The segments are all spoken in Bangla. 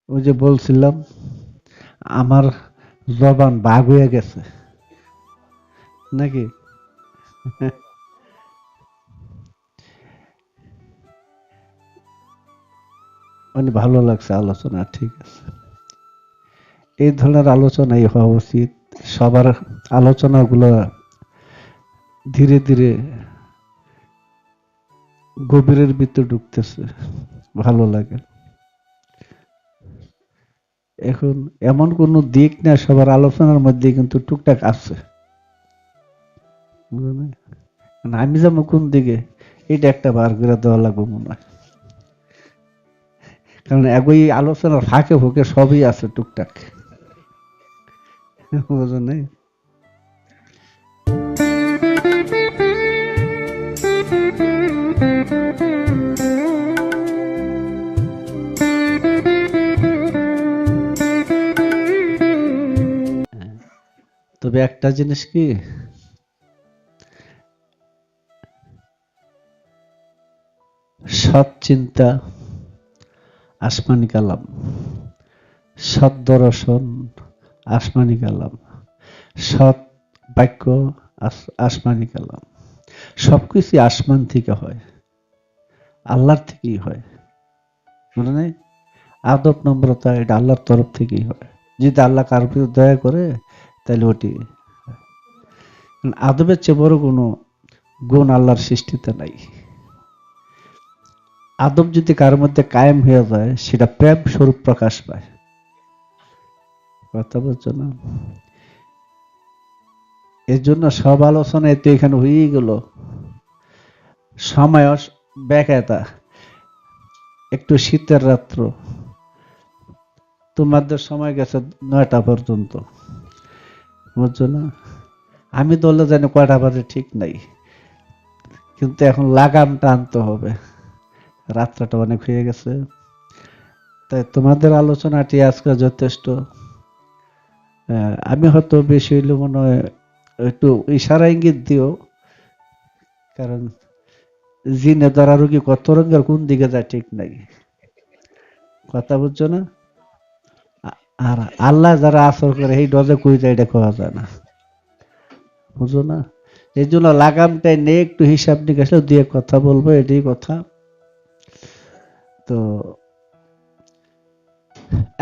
ওই যে বলছিলাম আমার জবান বাগ হয়ে গেছে নাকি? মানে ভালো লাগছে আলোচনা, ঠিক আছে। এই ধরনের আলোচনাই হওয়া উচিত। সবার আলোচনাগুলো ধীরে ধীরে গভীরের ভিতরে ঢুকতেছে, ভালো লাগে। এখন এমন কোনো দিক না, সবার আলোচনার মধ্যে কিন্তু টুকটাক আছে, বুঝলেন? মানে আমি যাবো কোন দিকে, এটা একটা বার করে দেওয়া লাগবে মনে হয়। কারণ একই আলোচনার ফাঁকে ফুঁকে সবই আছে টুকটাক, বুঝলেন? তবে একটা জিনিস কি, সৎ চিন্তা আসমানি কালাম, সৎ দর্শন আসমানি কালাম, সৎ বাক্য আসমানি কালাম। সবকিছু আসমান থেকে হয়, আল্লাহর থেকেই হয়, বুঝলেন? আদব নম্রতা এটা আল্লাহর তরফ থেকেই হয়। যদি আল্লাহ কার উপর দয়া করে তাহলে ওটি, আদবের চেয়ে বড় কোনো গুণ আল্লাহর সৃষ্টিতে নাই। আদব যদি কার মধ্যে কায়েম হয়ে যায় সেটা প্রেম স্বরূপ প্রকাশ পায়, কথা বলছো না? এর জন্য সব আলোচনা তো এখানে হয়েই গেল। সময় ব্যাখ্যাতা একটু শীতের রাত্র, তোমাদের সময় গেছে 9টা পর্যন্ত, বুঝছো না? আমি দলে জানি কয়টা বাজে ঠিক নাই, কিন্তু এখন লাগামটা আনতে হবে, রাত্রটা অনেক হয়ে গেছে। তাই তোমাদের আলোচনাটি আজকে যথেষ্ট। আমি হয়তো বেশি হইলে মনে হয় একটু ইশারা ইঙ্গিত দিও, কারণ জিনে ধরা রোগী কত রঙের কোন দিকে যায় ঠিক নাই, কথা বুঝছো না? আর আল্লাহ যারা আসর করে এই ডজে কই যায় এটা কোয়া যায় না, বুঝো না? এই জন্য লাগামটাই নেই, একটু হিসাব নিকাশ দিয়ে কথা বলবো, এটাই কথা। তো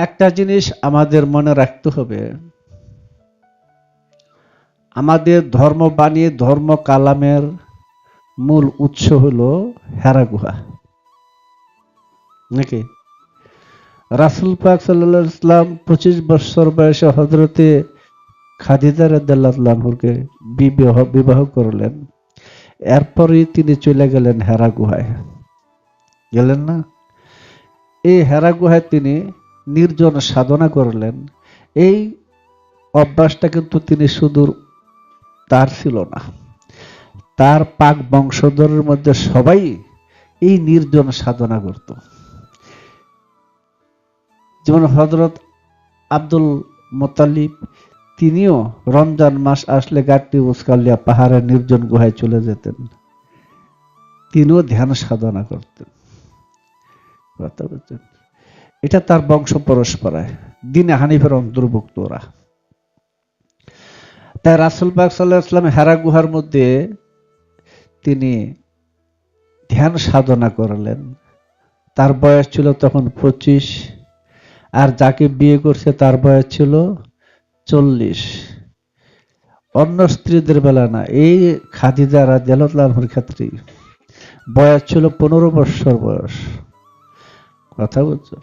একটা জিনিস আমাদের মনে রাখতে হবে, আমাদের ধর্মবাণী ধর্ম কালামের মূল উৎস হলো হেরা গুহা, নাকি? রাসূল পাক সাল্লাল্লাহু আলাইহি সাল্লাম 25 বছর বয়সে হযরতে খাদিজা রাদিয়াল্লাহু আনহাকে বিবাহ করলেন। এরপরই তিনি চলে গেলেন হেরা গুহায়, গেলেন না? এই হেরা গুহায় তিনি নির্জন সাধনা করলেন। এই অভ্যাসটা কিন্তু তিনি সুদূর তার ছিল না, তার পাক বংশধরের মধ্যে সবাই এই নির্জন সাধনা করত। যেমন হযরত আব্দুল মুত্তালিব, তিনিও রমজান মাস আসলে গাঁটটি উস্কালিয়া পাহাড়ের নির্জন গুহায় চলে যেতেন, তিনিও ধ্যান সাধনা করতেন, কথা বলছেন? এটা তার বংশ পরস্পরায়, দিনে হানিফের অন্তর্ভুক্ত ওরা। তাই রাসূল পাক সাল্লাল্লাহু আলাইহি ওয়াসাল্লাম হেরা গুহার মধ্যে তিনি ধ্যান সাধনা করলেন। তার বয়স ছিল তখন 25, আর যাকে বিয়ে করছে তার বয়স ছিল 40। অন্য স্ত্রীদের বেলা না, এই খাদিজা রাদিয়াল্লাহু আনহার ক্ষেত্রে বয়স ছিল 15 বছর বয়স, কথা বলছো?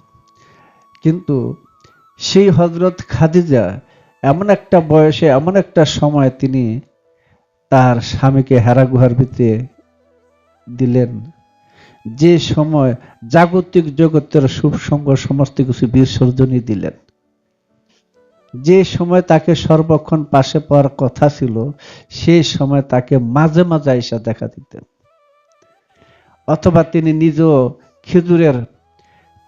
কিন্তু সেই হযরত খাদিজা এমন একটা বয়সে এমন একটা সময় তিনি তার স্বামীকে হেরা গুহার ভিতরে দিলেন, যে সময় জাগতিক জগতের শুভ সঙ্গ সমস্ত কিছু বিসর্জনই দিলেন, যে সময় তাকে সর্বক্ষণ পাশে পাওয়ার কথা ছিল সেই সময় তাকে মাঝে মাঝে আইসা দেখা দিতেন, অথবা তিনি নিজেও খেজুরের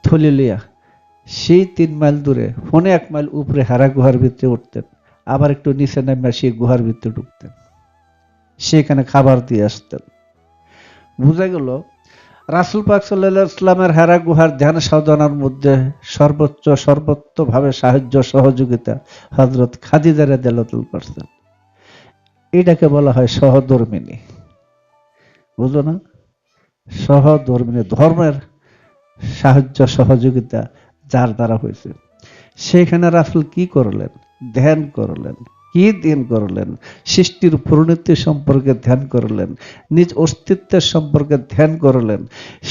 থলি লিয়া সেই 3 মাইল দূরে, 1 মাইল উপরে হেরা গুহার ভিতরে উঠতেন, আবার একটু নিচে নামে সেই গুহার ভিতরে ঢুকতেন, সেখানে খাবার দিয়ে আসতেন। বোঝা গেল রাসূল পাক সাল্লাল্লাহু আলাইহি ওয়াসাল্লামের হেরা গুহার ধ্যান সাধনার মধ্যে সর্বোচ্চভাবে সাহায্য সহযোগিতা হযরত খাদিজা রাদিয়াল্লাহু তাআলা করছেন। এটাকে বলা হয় সহধর্মিণী। বুঝলো না? সহধর্মিণী, ধর্মের সাহায্য সহযোগিতা যার দ্বারা হয়েছে। সেখানে রাসূল কি করলেন? ধ্যান করলেন। কি ধ্যান করলেন? সৃষ্টির পরিণতি সম্পর্কে ধ্যান করলেন, নিজ অস্তিত্বের সম্পর্কে ধ্যান করলেন।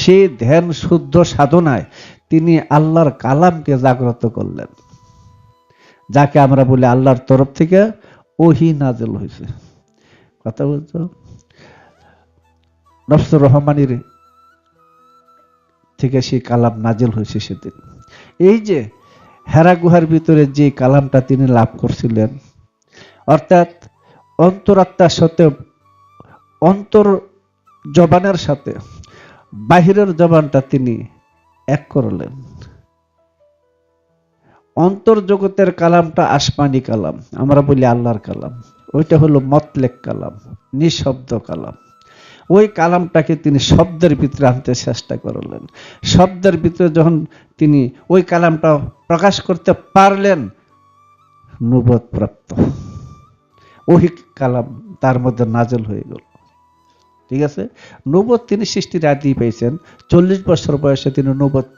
সেই ধ্যান শুদ্ধ সাধনায় তিনি আল্লাহর কালামকে জাগ্রত করলেন, যাকে আমরা বলি আল্লাহর তরফ থেকে ওহী নাযিল হয়েছে। কথা বলছো? নফসুর রহমানির থেকে সেই কালাম নাজিল হয়েছে সেদিন। এই যে হেরা গুহার ভিতরে যে কালামটা তিনি লাভ করছিলেন, অর্থাৎ অন্তরাত্মার সাথে, অন্তর জবানের সাথে বাহিরের জবানটা তিনি এক করলেন। অন্তর জগতের কালামটা আসমানি কালাম, আমরা বলি আল্লাহর কালাম। ওইটা হলো মতলেক কালাম, নিঃশব্দ কালাম। ওই কালামটাকে তিনি শব্দের ভিতরে আনতে চেষ্টা করলেন। শব্দের ভিতরে যখন তিনি ওই কালামটা প্রকাশ করতে পারলেন, নবুয়ত প্রাপ্ত ওই কালাম তার মধ্যে নাজল হয়ে গেল। ঠিক আছে? নবুয়ত তিনি সৃষ্টির আদি পেয়েছেন। 40 বছর বয়সে তিনি নবুয়ত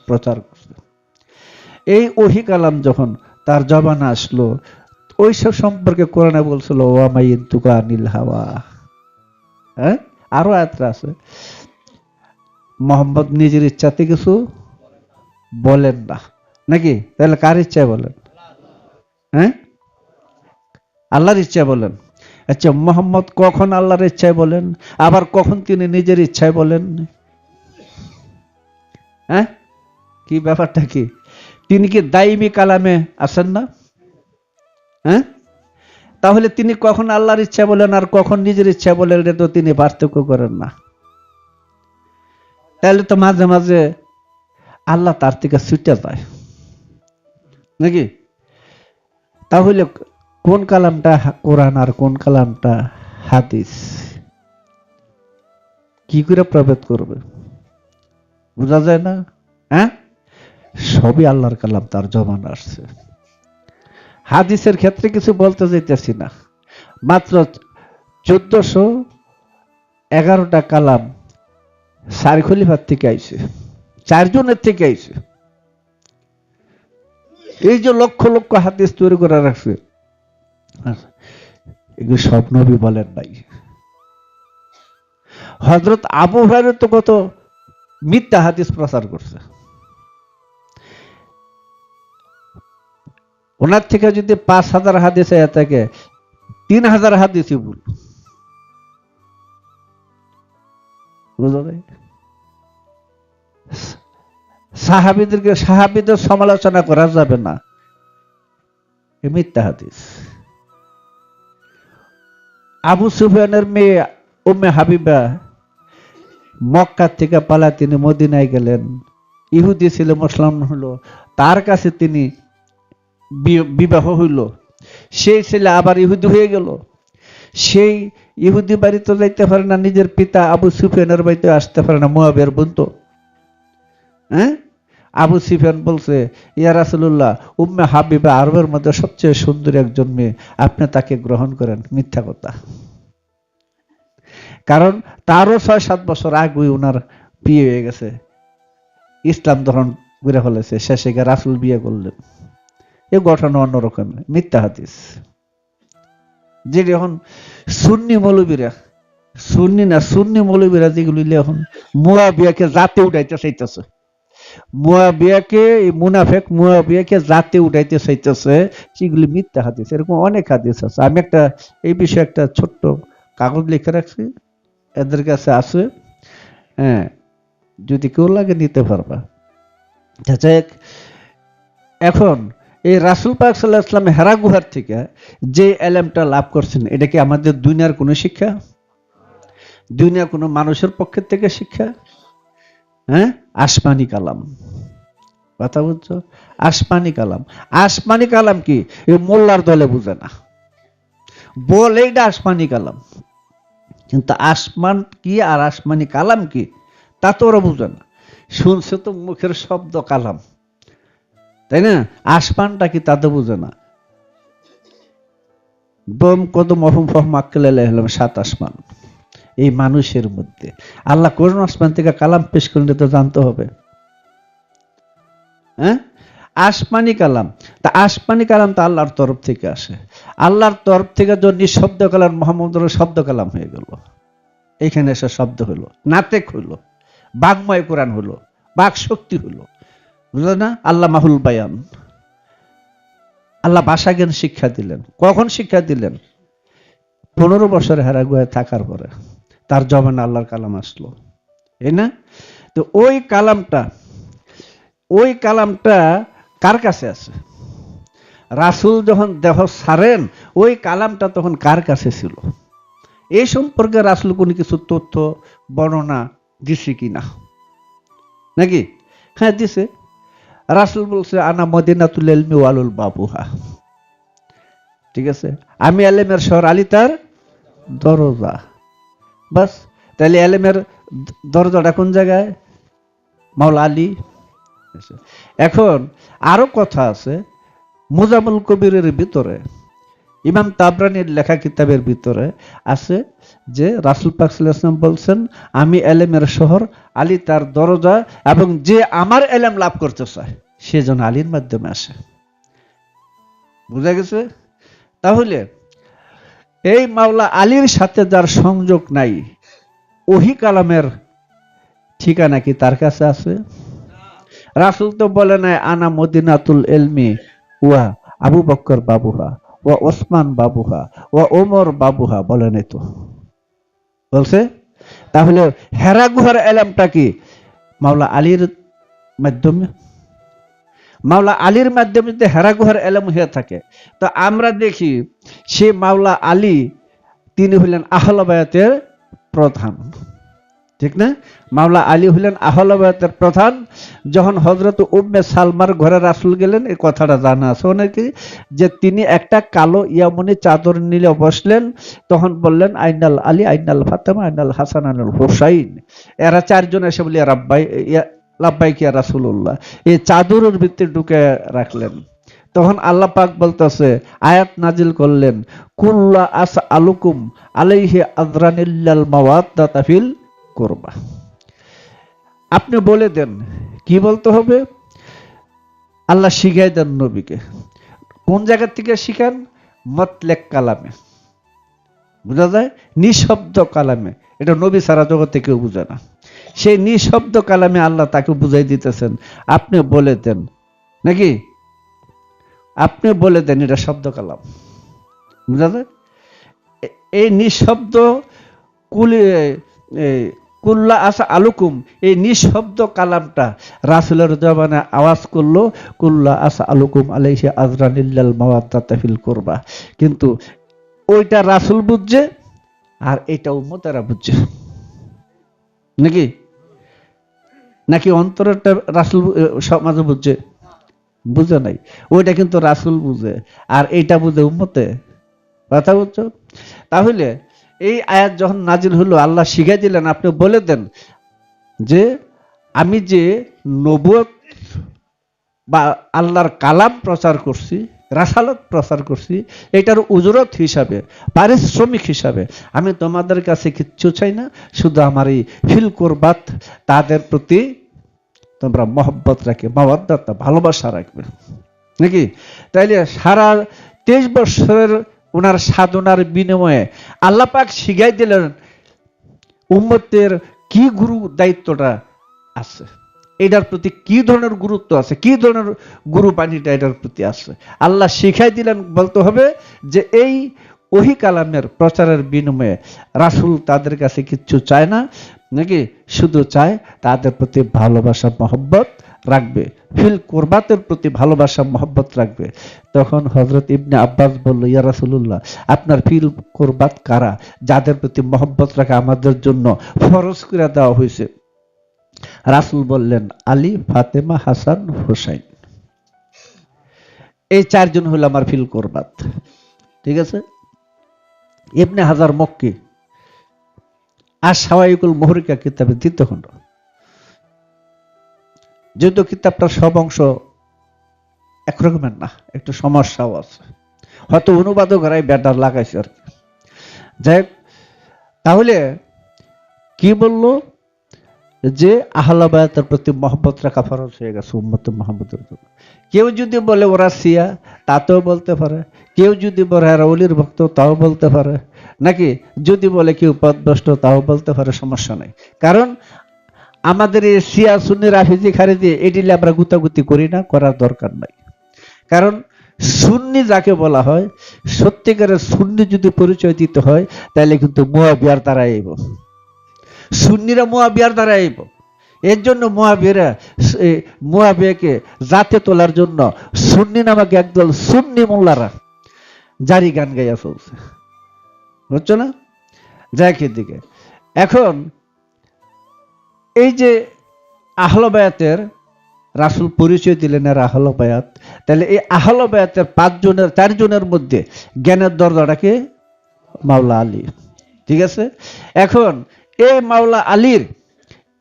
প্রচার করছেন। এই ওহী কালাম যখন তার জবানে আসলো, ওইসব সম্পর্কে কোরআনে বলছিল ওয়া মা ইয়ানতিকু আনিল হাওয়া। হ্যাঁ, আরো আয়াতটা আছে, মোহাম্মদ নিজের ইচ্ছাতে কিছু বলেন না, নাকি? তাহলে কার ইচ্ছায় বলেন? হ্যাঁ, আল্লাহর ইচ্ছায় বলেন। আচ্ছা, মোহাম্মদ কখন আল্লাহর ইচ্ছায় বলেন, আবার কখন তিনি নিজের ইচ্ছায় বলেন? হ্যাঁ, কি ব্যাপারটা কি? তিনি কি দাইমি কালামে আছেন না? হ্যাঁ, তাহলে তিনি কখন আল্লাহর ইচ্ছা বলেন আর কখন নিজের ইচ্ছা বলেন, এটা তো তিনি পার্থক্য করেন না। তাহলে তো মাঝে মাঝে আল্লাহ তার থেকে ছুটে যায়, নাকি? তাহলে কোন কালামটা কোরআন আর কোন কালামটা হাদিস, কি করে প্রভেদ করবে? বোঝা যায় না? হ্যাঁ, সবই আল্লাহর কালাম, তার জবানে আসছে। হাদিসের ক্ষেত্রে কিছু বলতে যাইতেছি না, মাত্র 1411টা কালাম 4 খলিফার থেকে আইছে, 4 জনের থেকে আইছে। এই যে লক্ষ লক্ষ হাদিস তৈরি করে রাখছে, এগুলো সব নবী বলেন নাই। হযরত আবু হুরায়রা তো কত মিথ্যা হাদিস প্রচার করছে। ওনার থেকে যদি 5000 হাদিস আয়া থাকে, 3000 হাদিসই ভুল। সাহাবীদের সমালোচনা করা যাবে না, এ মিথ্যা হাদিস। আবু সুফিয়ানের মেয়ে উম্মে হাবিবা মক্কা থেকে পালা তিনি মদিনায় গেলেন। ইহুদি ছিল, মুসলমান হলো, তার কাছে তিনি বিবাহ হইল। সেই ছেলে আবার ইহুদি হয়ে গেল। সেই ইহুদি বাড়িতে যাইতে পারে না, নিজের পিতা আবু সুফিয়ানের বাড়িতে আসতে পারে না, মুয়াবিয়ার বোন তো। হ্যাঁ, আবু সুফিয়ান বলছে, ইয়া রাসূলুল্লাহ, উম্মে হাবিবা আরবের মধ্যে সবচেয়ে সুন্দর একজন মেয়ে, আপনি তাকে গ্রহণ করেন। মিথ্যা কথা। কারণ তারও 6-7 বছর আগে ওনার বিয়ে হয়ে গেছে, ইসলাম গ্রহণ করে ফেলেছে, শেষে গিয়ে রাসূল বিয়ে করলেন। এই ঘটনা অন্যরকম, মিথ্যা হাদিস। যে এখন সুন্নি মৌলবীরা, সুন্নি মৌলবীরা যেগুলি এখন মুয়াবিয়াকে জাতে উঠাইতে চাইতেছে, মুয়াবিয়াকে, মুনাফিক মুয়াবিয়াকে জাতে উঠাইতে চাইতেছে, সেগুলি মিথ্যা হাদিস। এরকম অনেক হাদিস আছে। আমি এই বিষয়ে একটা ছোট্ট কাগজ লিখে রাখছি, এদের কাছে আছে। হ্যাঁ, যদি কেউ লাগে নিতে পারবা। এখন এই রাসূল পাক সাল্লাল্লাহু আলাইহি ওয়াসাল্লাম হেরা গুহার থেকে যে এলেমটা লাভ করছেন, এটা কি আমাদের দুনিয়ার কোনো শিক্ষা? দুনিয়ার কোনো মানুষের পক্ষের থেকে শিক্ষা? হ্যাঁ, আসমানি কালাম। কথা বুঝছো? আসমানি কালাম। আসমানি কালাম কি এই মোল্লার দলে বুঝে না, বলে এটা আসমানি কালাম, কিন্তু আসমান কি আর আসমানি কালাম কি তা তো ওরা বুঝে না, শুনছে তো মুখের শব্দ কালাম, তাই না? আসমানটা কি তা তো বুঝে না। বোম কদম অহম ফহম আক্কেল হলাম 7 আসমান। এই মানুষের মধ্যে আল্লাহ কোন আসমান থেকে কালাম পেশ করলে তো জানতে হবে। হ্যাঁ, আসমানি কালাম। তা আসমানি কালাম তো আল্লাহর তরফ থেকে আসে। আল্লাহর তরফ থেকে যদি নিঃশব্দ কালাম মোহাম্মদের শব্দ কালাম হয়ে গেল, এখানে এসে শব্দ হলো, নাতেক হলো, বাগময় কোরআন হলো, বাক শক্তি হলো, বুঝলো না? আল্লাহ মাহুল বায়ান, আল্লাহ ভাষা জ্ঞান শিক্ষা দিলেন। কখন শিক্ষা দিলেন? 15 বছর হেরা গুহায় থাকার পরে তার জবানে আল্লাহর কালাম আসলো, এই না? তো ওই কালামটা কার কাছে আছে? রাসূল যখন দেহ ছাড়েন ওই কালামটা তখন কার কাছে ছিল? এই সম্পর্কে রাসূল কোনো কিছু তথ্য বর্ণনা দিছে কিনা? নাকি? হ্যাঁ দিছে। রাসূল বলছে আনা মদিনাতুল ইলমি ওয়ালুল বাবুহা, ঠিক আছে? আমি এলেমের শহর, আলী তার দরজা। বাস, তাহলে এলেমের দরজাটা কোন জায়গায়? মাওলা আলী। এখন আরো কথা আছে, মুজামুল কবিরের ভিতরে, ইমাম তাবরানির লেখা কিতাবের ভিতরে আছে যে রাসূল পাক সাল্লাল্লাহু আলাইহি ওয়াসাল্লাম বলছেন আমি এলেমের শহর, আলী তার দরজা, এবং যে আমার এলেম লাভ করতে চায় সে যেন আলীর মাধ্যমে আসে। বুঝা গেছে? তাহলে এই মাওলা আলীর সাথে যার সংযোগ নাই, ওহি কালামের ঠিকানা কি তার কাছে আছে? রাসূল তো বলে নাই আনা মদিনাতুল ইলমি ওয়া আবু বকর বাবুহা ওয়া ওসমান বাবুহা ওয়া ওমর বাবুহা, বলে নাই তো, বলছে? তাহলে হেরা গুহার এলেমটা কি মাওলা আলীর মাধ্যমে? মাওলা আলীর মাধ্যমে যদি হেরা গুহার এলেম হয়ে থাকে, তো আমরা দেখি সে মাওলা আলী তিনি হলেন আহলে বায়াতের প্রধান, ঠিক না? মাওলা আলী হলেন আহলে বায়াতের প্রধান। যখন হযরত উম্মে সালমার ঘরে রাসূল গেলেন, এই কথাটা জানা আছে অনেকে, যে তিনি একটা কালো ইয়ামনি চাদর নিলে বসলেন, তখন বললেন আইনাল আলী আইনাল ফাতেমা আইনাল হাসান আইনাল হুসাইন। এরা চারজন এসে বলি রাব্বাই লাব্বাইক ইয়া রাসূলুল্লাহ, এই চাদরের ভিতরে ঢুকে রাখলেন। তখন আল্লাহ পাক বলতেছে, আয়াত নাজিল করলেন, কুল্লা আসআলুকুম আলাইহি আযরানিল্লাল মাওয়াদ্দাতা ফিল কুরবা। আপনি বলে দেন, কি বলতে হবে? আল্লাহ শিখাই দেন নবীকে। কোন জায়গা থেকে শিখান? মতলেক কালামে, বুঝা যায়? নিঃশব্দ কালামে। এটা নবী সারা জগতে কেউ বুঝে না। সেই নিঃশব্দ কালামে আল্লাহ তাকে বুঝাই দিতেছেন, আপনি বলে দেন, নাকি? আপনি বলে দেন এটা শব্দ কালাম, বুঝা যায়? এই নিঃশব্দ কুল্লা আসা আলুকুম, এই নিঃশব্দ কালামটা রাসূলের জবানে আওয়াজ করলো, কুল্লা আসা আলুকুম আলাইহি আযরানিল্লাল মাওয়াদ্দাতা ফিল কুরবা। কিন্তু ওইটা রাসূল বুঝছে আর এটা উম্মতেরা বুঝছে, নাকি? নাকি অন্তরেরটা রাসূল সমাজে বুঝছে? বুঝে নাই। ওইটা কিন্তু রাসূল বুঝে, আর এইটা বুঝে উম্মতে। কথা বুঝছো? তাহলে এই আয়াত যখন নাজিল হলো, আল্লাহ শিখাই দিলেন আপনি বলে দেন যে আমি যে নবুয়ত বা আল্লাহর কালাম প্রচার করছি, রাসালত প্রচার করছি, এটার উজরত হিসাবে, পারিশ্রমিক হিসাবে আমি তোমাদের কাছে কিচ্ছু চাই না, শুধু আমার এই ফিল কুরবাত, তাদের প্রতি তোমরা মহব্বত রাখবে, মাওয়াদ্দাত ভালোবাসা রাখবে, নাকি? তাইলে সারা 23 বছরের ওনার সাধনার বিনিময়ে আল্লাহ পাক শিখাই দিলেন উম্মতের কি গুরু দায়িত্বটা আছে, এটার প্রতি কি ধরনের গুরুত্ব আছে, কি ধরনের গুরু বাণীটা এটার প্রতি আছে। আল্লাহ শিখাই দিলেন, বলতে হবে যে এই ওহি কালামের প্রচারের বিনিময়ে রাসূল তাদের কাছে কিচ্ছু চায় না, নাকি? শুধু চায় তাদের প্রতি ভালোবাসা মহব্বত রাখবে, ফিল কুরবাতের প্রতি ভালোবাসা মহব্বত রাখবে। তখন হযরত ইবনে আব্বাস বলল, ইয়া রাসূলুল্লাহ, আপনার ফিল কুরবাত কারা, যাদের প্রতি মহব্বত রাখা আমাদের জন্য ফরজ করে দেওয়া হয়েছে? রাসূল বললেন আলী, ফাতেমা, হাসান, হুসাইন, এই চারজন হলো আমার ফিল কুরবাত, ঠিক আছে? ইবনে হাজার মক্কি আর শাওয়াইকুল মুহরিকা কিতাবের 2য় খণ্ড, যেহেতু কিতাবটার সব অংশ একরকমের না, একটু সমস্যাও আছে, হয়তো অনুবাদকরাই ব্যাটার লাগাইছে আর কি। যাই হোক, তাহলে কি বললো যে আহলে বায়াতের প্রতি মহব্বত রাখা ফরজ হয়ে গেছে উম্মতে মুহাম্মদের জন্য। কেউ যদি বলে ওরা শিয়া, তাতেও বলতে পারে, কেউ যদি বলে এরা ওলির ভক্ত, তাও বলতে পারে, নাকি যদি বলে কেউ পথভ্রষ্ট, তাও বলতে পারে, সমস্যা নেই। কারণ আমাদের এই শিয়া সুন্নি রাফিজি খারিজি এটিলে আমরা গুতাগুতি করি না, করার দরকার নাই। কারণ সুন্নি যাকে বলা হয়, সত্যিকারের সুন্নি যদি পরিচয় দিতে হয় তাহলে কিন্তু মুয়াবিয়ার দ্বারা আইব, সুন্নিরা মুয়াবিয়ার দ্বারা আইব। এর জন্য মুয়াবিয়াকে জাতে তোলার জন্য সুন্নি নামক একদল সুন্নি মোল্লারা জারি গান গাইয়া চলছে, বুঝছো না? যাই দিকে এখন এই যে আহলে বায়াতের রাসূল পরিচয় দিলেন এর আহলে বায়াত, তাহলে এই আহলে বায়াতের 4 জনের মধ্যে জ্ঞানের দরজাটাকে মাওলা আলী, ঠিক আছে? এখন এই মাওলা আলীর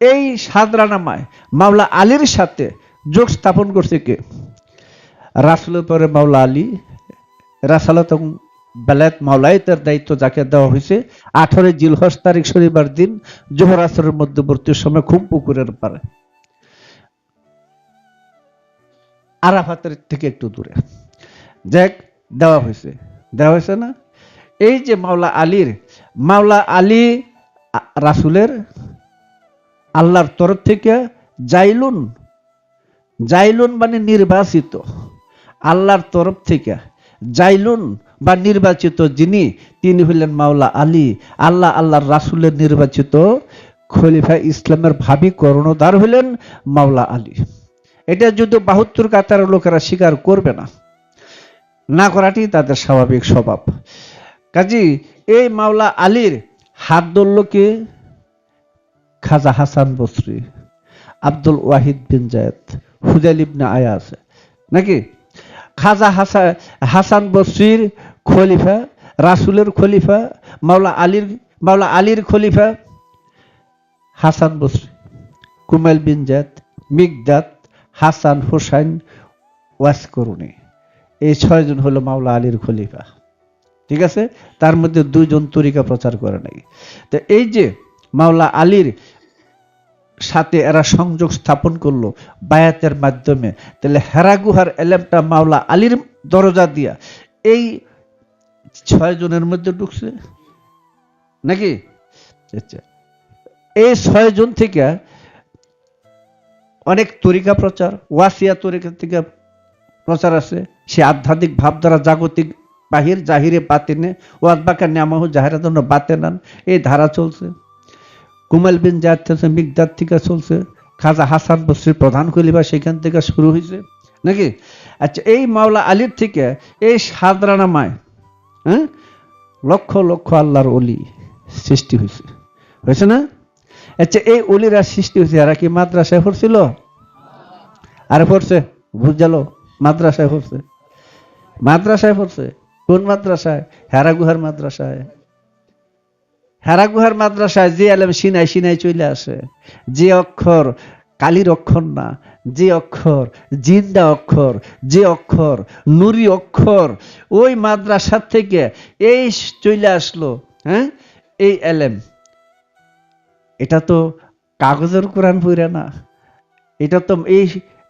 এই সাদরানামায় মাওলা আলীর সাথে যোগ স্থাপন করছে কে? রাসূলের পরে মাওলা আলী, রাসালাত এবং বেলায়েত মাওলায়েতের দায়িত্ব যাকে দেওয়া হয়েছে 18 জিলহজ তারিখ শনিবার দিন জোহর আসরের মধ্যবর্তী সময় খুব পুকুরের পারে, আরাফাতের থেকে একটু দূরে দেওয়া হয়েছে না? এই যে মাওলা আলী রাসূলের আল্লাহর তরফ থেকে জাইলুন মানে নির্বাচিত, আল্লাহর তরফ থেকে জাইলুন বা নির্বাচিত যিনি, তিনি হলেন মাওলা আলী। আল্লাহর রাসূলের নির্বাচিত খলিফা, ইসলামের ভাবি কর্ণধার হলেন মাওলা আলী। এটা যদি 72 কাতারের লোকেরা স্বীকার করবে না করাটি তাদের স্বাভাবিক স্বভাব। কাজী এই মাওলা আলীর হাত ধরল কে? খাজা হাসান বসরি, আব্দুল ওয়াহিদ বিন জায়েদ, হুজাইল ইবনে আয়াস, নাকি? খাজা হাসান বসরির খলিফা, রাসূলের খলিফা, মাওলা আলীর খলিফা হাসান বসরি, কুমাইল বিন জায়েদ, মিকদাদ, হাসান, হুসাইন, ওয়াসকরুনি, এই 6 জন হলো মাওলা আলীর খলিফা, ঠিক আছে? তার মধ্যে 2 জন তরিকা প্রচার করে নাই। তো এই যে মাওলা আলীর সাথে এরা সংযোগ স্থাপন করলো বায়াতের মাধ্যমে, তাহলে হেরা গুহার এলেমটা মাওলা আলীর দরজা দিয়া এই 6 জনের মধ্যে ঢুকছে, নাকি? আচ্ছা, এই 6 জন থেকে অনেক তরিকা প্রচার, ওয়াসিয়া তরিকা থেকে প্রচার আছে। সে আধ্যাত্মিক ভাব দ্বারা জাগতিক বাহির জাহিরে বাতিনে ওয়াজবাকা নামাহু জাহিরাতুন বাতেনান, এই ধারা চলছে। কুমাইল বিন জায়েদ থেকে, মিকদাদ থেকে চলছে, খাজা হাসান বসরির প্রধান খলিফা সেখান থেকে শুরু হয়েছে, নাকি? আচ্ছা, এই মাওলা আলীর থেকে এই সাদরানামায় লক্ষ লক্ষ আল্লাহর ওলি সৃষ্টি হয়েছে না? আচ্ছা, এই ওলিরা সৃষ্টি হয়েছে, এরা কি মাদ্রাসায় পড়ছিল? আরে পড়ছে, বুঝালো, মাদ্রাসায় পড়ছে। কোন মাদ্রাসায়? হেরা গুহার মাদ্রাসায়। যে আলেম সিনাই চলে আসে, যে অক্ষর কালির অক্ষর না, যে অক্ষর জিন্দা অক্ষর, যে অক্ষর নুরি অক্ষর, ওই মাদ্রাসার থেকে এই চলে আসলো এই আলেম। এটা তো কাগজের কোরআন পড়ে না, এটা তো এই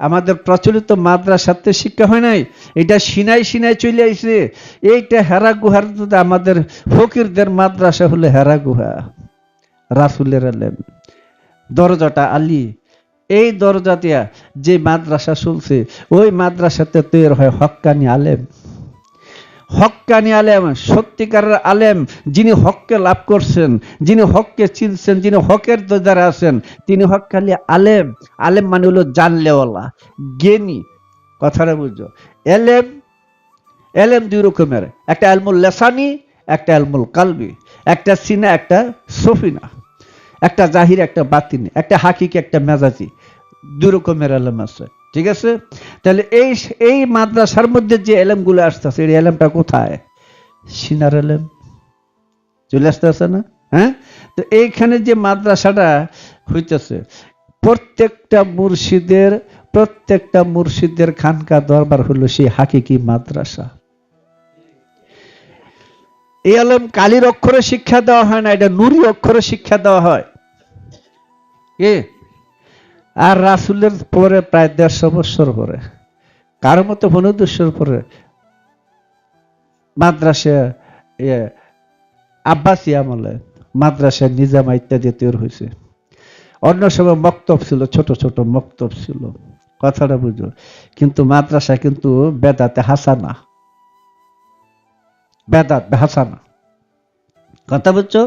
আমাদের প্রচলিত মাদ্রাসাতে শিক্ষা হয় নাই, এটা সিনাই চলে আইছে। এইটা হেরা গুহার, আমাদের ফকিরদের মাদ্রাসা হলে হেরা গুহা, রাসূলের আলেম, দরজাটা আলী। এই দরজা দিয়া যে মাদ্রাসা চলছে, ওই মাদ্রাসাতে তৈরি হয় হক্কানি আলেম, সত্যিকারের আলেম, যিনি হককে লাভ করছেন, যিনি হককে চিনছেন, যিনি হকের দ্বারা আছেন, তিনি হক্কানি আলেম মানে হলো জানলেওয়ালা, জ্ঞানী। কথাটা বুঝছো? এলেম 2 রকমের, একটা এলমুল লেসানি, একটা এলমুল কালবি, একটা সিনা, একটা সফিনা, একটা জাহির, একটা বাতিনি, একটা হাকিকি, একটা মেজাজি, 2 রকমের এলেম আছে, ঠিক আছে? তাহলে এই মাদ্রাসার মধ্যে যে এলেমগুলো আসতেছে, এই এলেমটা কোথায়? সিনার এলেম চলে আসতেছে না? তো এইখানে যে মাদ্রাসাটা হইতেছে, প্রত্যেকটা মুর্শিদের খানকা দরবার হলো সেই হাকিকি মাদ্রাসা। এই আলেম কালির অক্ষরে শিক্ষা দেওয়া হয় না, এটা নুরি অক্ষরে শিক্ষা দেওয়া হয়। আর রাসূলের পরে প্রায় ১৫০ বছর পরে, কারো মতো ১৫০০ পরে মাদ্রাসা আব্বাসী আমলে মাদ্রাসা নিজামা ইত্যাদি তৈরি হয়েছে। অন্য সময় মক্তব ছিল, ছোট ছোট মক্তব ছিল, কথাটা বুঝো। কিন্তু মাদ্রাসা কিন্তু বেদাতে হাসানা, বেদাত হাসানা, কথা বুঝছো।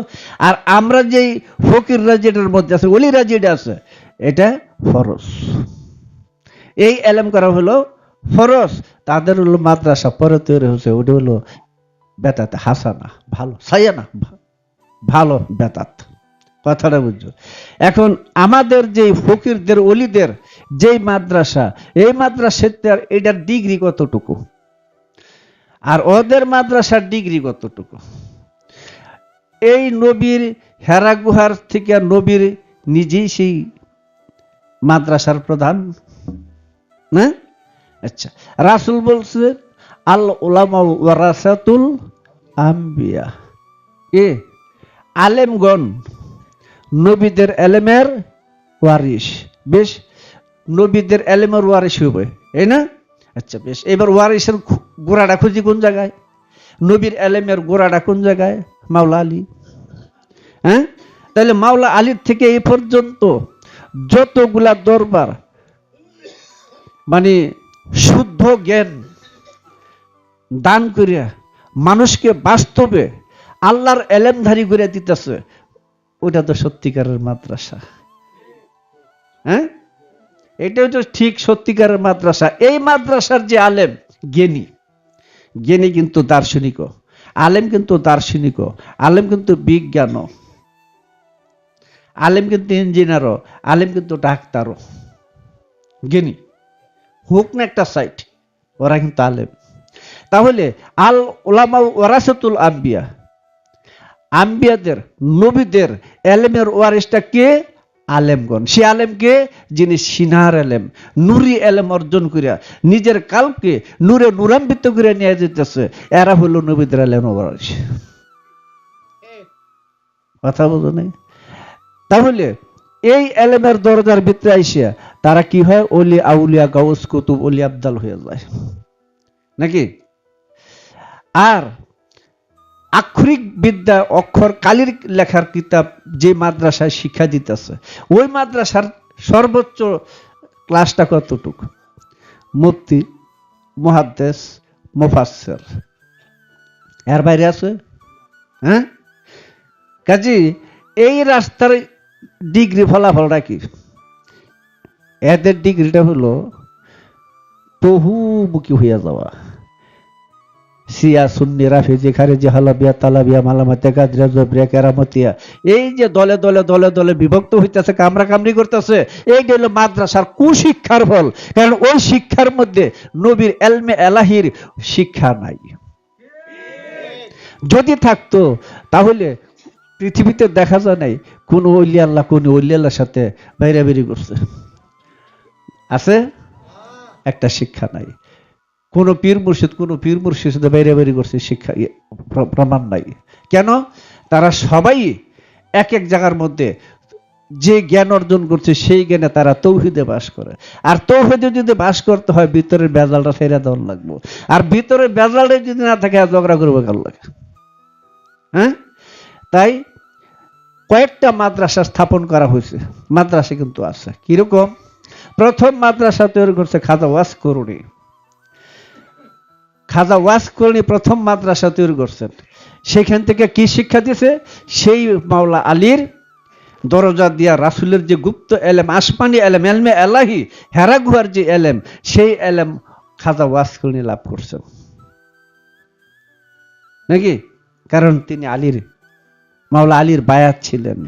আর আমরা যেই ফকিররা যেটার মধ্যে আছে, ওলিরা যেটা আছে, এটা ফরজ। এই এলেম করা হলো ফরজ, তাদের হলো মাদ্রাসা পরে তৈরি হয়েছে, ওটা হলো বেদাতে হাসানা, ভালো সাইয়ানা, ভালো বেদাত, কথাটা বুঝছো। এখন আমাদের যে ফকিরদের ওলিদের যেই মাদ্রাসা, এই মাদ্রাসার এটার ডিগ্রি কতটুকু, আর ওদের মাদ্রাসার ডিগ্রি কতটুকু। এই নবীর হেরা গুহার থেকে নবীর নিজেই সেই মাদ্রাসার প্রধান না? আচ্ছা, রাসূল বলছেন আল উলামা ওয়ারাসাতুল আম্বিয়া, আলেমগণ নবীদের এলেমের ওয়ারিস। বেশ, নবীদের এলেমের ওয়ারিস হবে, এই না? আচ্ছা বেশ, এবার ওয়ারিসের গোড়াটা খুঁজি কোন জায়গায়? নবীর এলেমের গোড়াটা কোন জায়গায়? মাওলা আলী। হ্যাঁ, তাহলে মাওলা আলীর থেকে এই পর্যন্ত যতগুলা দরবার মানে শুদ্ধ জ্ঞান দান করিয়া মানুষকে বাস্তবে আল্লাহর এলেমধারী করে দিতেছে, ওটা তো সত্যিকারের মাদ্রাসা। হ্যাঁ, এটাই তো ঠিক সত্যিকারের মাদ্রাসা। এই মাদ্রাসার যে আলেম জ্ঞানী, জ্ঞানী কিন্তু দার্শনিক, আলেম কিন্তু দার্শনিক, আলেম কিন্তু বিজ্ঞান, আলেম কিন্তু ইঞ্জিনিয়ারও, আলেম কিন্তু ডাক্তারও, জ্ঞানী হোক না একটা সাইট, ওরা কিন্তু আলেম। তাহলে আল উলামা ওয়ারাসাতুল আম্বিয়া, আম্বিয়াদের নবীদের এলেমের ওয়ারিসটা কে? আলেমগণ। সে আলেমকে যিনি সিনার এলেম, নুরি এলেম অর্জন করিয়া নিজের কালকে নূরে নূরান্বিত করে নিয়ে যেতেছে, এরা হলো নবীদের এলেম ওয়ারিস। কথা বলো নাই? তাহলে এই এলেমের দরজার ভিতরে আইসিয়া তারা কি হয়? ওলি আউলিয়া গাউস কুতুব ওলি আবদাল হয়ে যায় নাকি? আর আক্ষরিক বিদ্যা অক্ষর কালির লেখার কিতাব যে মাদ্রাসায় শিক্ষা দিতেছে, ওই মাদ্রাসার সর্বোচ্চ ক্লাসটা কতটুকু? মুফতি, মুহাদ্দিস, মুফাসসির, এর বাইরে আছে? হ্যাঁ, কাজী এই রাস্তার ডিগ্রি ফলাফলটা কি? এদের ডিগ্রিটা হলো বহুমুখী হইয়া যাওয়া। শিয়া সুন্নি রাফিজি খারিজি হালাবিয়া তালাবিয়া মালামাতে কাদরিয়া জবরিয়া কেরামতিয়া, এই যে দলে দলে দলে দলে বিভক্ত হইতেছে, কামরা কামড়ি করতেছে, এইটা হলো মাদ্রাসার কুশিক্ষার ফল। কারণ ওই শিক্ষার মধ্যে নবীর এলমে এলাহির শিক্ষা নাই। যদি থাকতো তাহলে পৃথিবীতে দেখা যায় নাই কোন ওলি আল্লাহ কোন ওলি আল্লাহর সাথে বাইরাবেরি করছে, আছে? একটা শিক্ষা নাই। কোন পীর মুর্শিদ সাথে বাইরাবেরি করছে, শিক্ষা প্রমাণ নাই। কেন? তারা সবাই এক এক জায়গার মধ্যে যে জ্ঞান অর্জন করছে সেই জ্ঞানে তারা তৌহিদে বাস করে। আর তৌহিদে যদি বাস করতে হয় ভিতরের বেজালটা ফেরা দেওয়ার লাগবে, আর ভিতরের বেজালটা যদি না থাকে ঝগড়া করবে কার লাগে? হ্যাঁ, তাই কয়েকটা মাদ্রাসা স্থাপন করা হয়েছে। মাদ্রাসা কিন্তু আছে। কিরকম? প্রথম মাদ্রাসা তৈরি করছে খাজা ওয়াজ করুনি। খাজা ওয়াজ করুনি প্রথম মাদ্রাসা তৈরি করছেন। সেখান থেকে কি শিক্ষা দিয়েছে? সেই মাওলা আলীর দরজা দিয়া রাসূলের যে গুপ্ত এলেম, আসমানি এলেম, এলমে এলাহি, হেরা গুহার যে এলেম, সেই এলেম খাজা ওয়াজ করুনি লাভ করছেন নাকি? কারণ তিনি মাওলা আলীর বায়াত ছিলেন।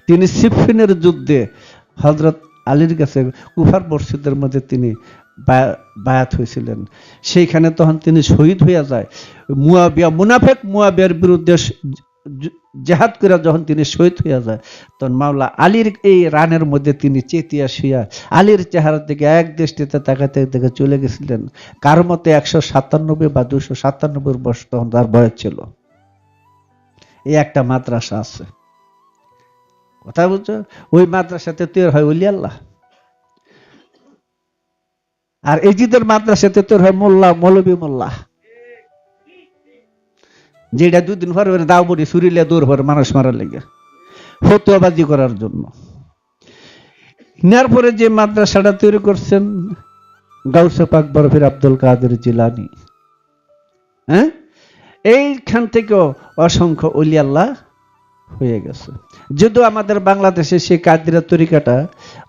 তিনি সিফিনের যুদ্ধে হযরত আলীর কাছে কুফার মসজিদের মধ্যে তিনি বায়াত হয়েছিলেন। সেইখানে তখন তিনি শহীদ হইয়া যায়। মুয়াবিয়া মুনাফিক মুয়াবিয়ার বিরুদ্ধে জেহাদ করে যখন তিনি শহীদ হইয়া যায়, তখন মাওলা আলীর এই রানের মধ্যে তিনি চেতিয়া শুয়া আলীর চেহারার দিকে এক দৃষ্টিতে তাকাতে দেখে চলে গেছিলেন। কার মতে 197 বা 297 বছর তখন তার বয়স ছিল। এই একটা মাদ্রাসা আছে, কথা বলছো? ওই মাদ্রাসাতে তৈরি হয় ওলি আল্লাহ। আর এজিদের মাদ্রাসাতে তৈরি হয় মোল্লা, মৌলবী মোল্লা, যেটা 2 দিন পরে দাও বড়ি সুরিলে দৌড় পরে মানুষ মারার লেগে, ফতুয়াবাজি করার জন্য। নেওয়ার পরে যে মাদ্রাসাটা তৈরি করছেন গাউসে পাক বরফির আব্দুল কাদের জিলানী, হ্যাঁ, এইখান থেকেও অসংখ্য ওলি আল্লাহ হয়ে গেছে। যদিও আমাদের বাংলাদেশে সেই কাদিরা তরিকাটা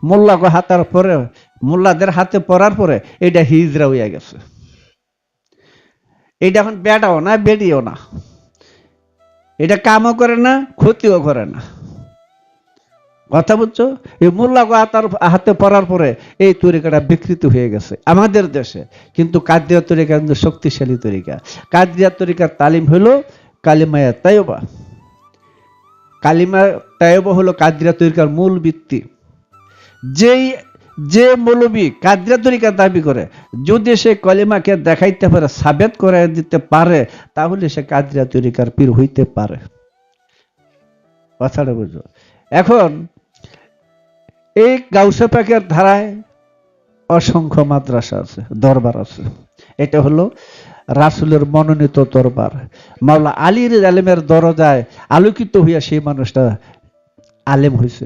মোল্লাকে হাতার পরে, মোল্লাদের হাতে পড়ার পরে এটা হিজরা হয়ে গেছে। এটা এখন বেটাও না বেডিও না, এটা কামও করে না ক্ষতিও করে না, কথা বুঝছো? এই মোল্লাকে হাতে পড়ার পরে এই তরিকাটা বিকৃত হয়ে গেছে আমাদের দেশে। কিন্তু কাদিয়া তরিকা কিন্তু শক্তিশালী তরিকা। কাদিয়া তরিকার তালিম হলো কালিমায়ে তাইয়্যিবা। কালিমা তাইয়্যিবা হলো কাদিয়া তরিকার মূল ভিত্তি। যে মৌলবী কাদিয়া তরিকা দাবি করে, যদি সে কলিমাকে দেখাইতে পারে, সাবেত করে দিতে পারে, তাহলে সে কাদিয়া তরিকার পীর হইতে পারে। কথাটা বুঝো? এখন এই গাউসে পাকের ধারায় অসংখ্য মাদ্রাসা আছে, দরবার আছে। এটা হলো রাসূলের মনোনীত দরবার। মাওলা আলীর আলেমের দরজায় আলোকিত হইয়া সেই মানুষটা আলেম হয়েছে।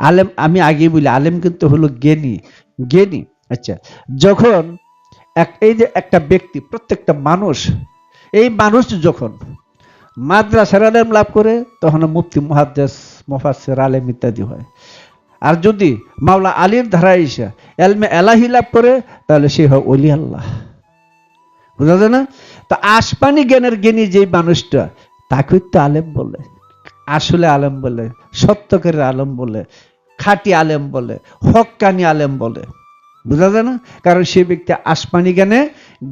আলেম আমি আগেই বলি, আলেম কিন্তু হলো জ্ঞানী। জ্ঞানী, আচ্ছা, যখন এই যে একটা ব্যক্তি, প্রত্যেকটা মানুষ, এই মানুষ যখন মাদ্রাসার আলেম লাভ করে, তখন মুফতি, মুহাদ্দিস, মুফাসসির, আলেম ইত্যাদি হয়। আর যদি মাওলা আলীর ধারায় এসে এলমে এলাহি লাভ করে, তাহলে সে হয় ওলি আল্লাহ। বুঝা যায় না? তো আসমানি জ্ঞানের জ্ঞানী যে মানুষটা, তাকে তো আলেম বলে, আসলে আলেম বলে, সত্যকের আলেম বলে, খাঁটি আলেম বলে, হক্কানি আলেম বলে। বুঝা যায় না? কারণ সে ব্যক্তি আসমানি জ্ঞানে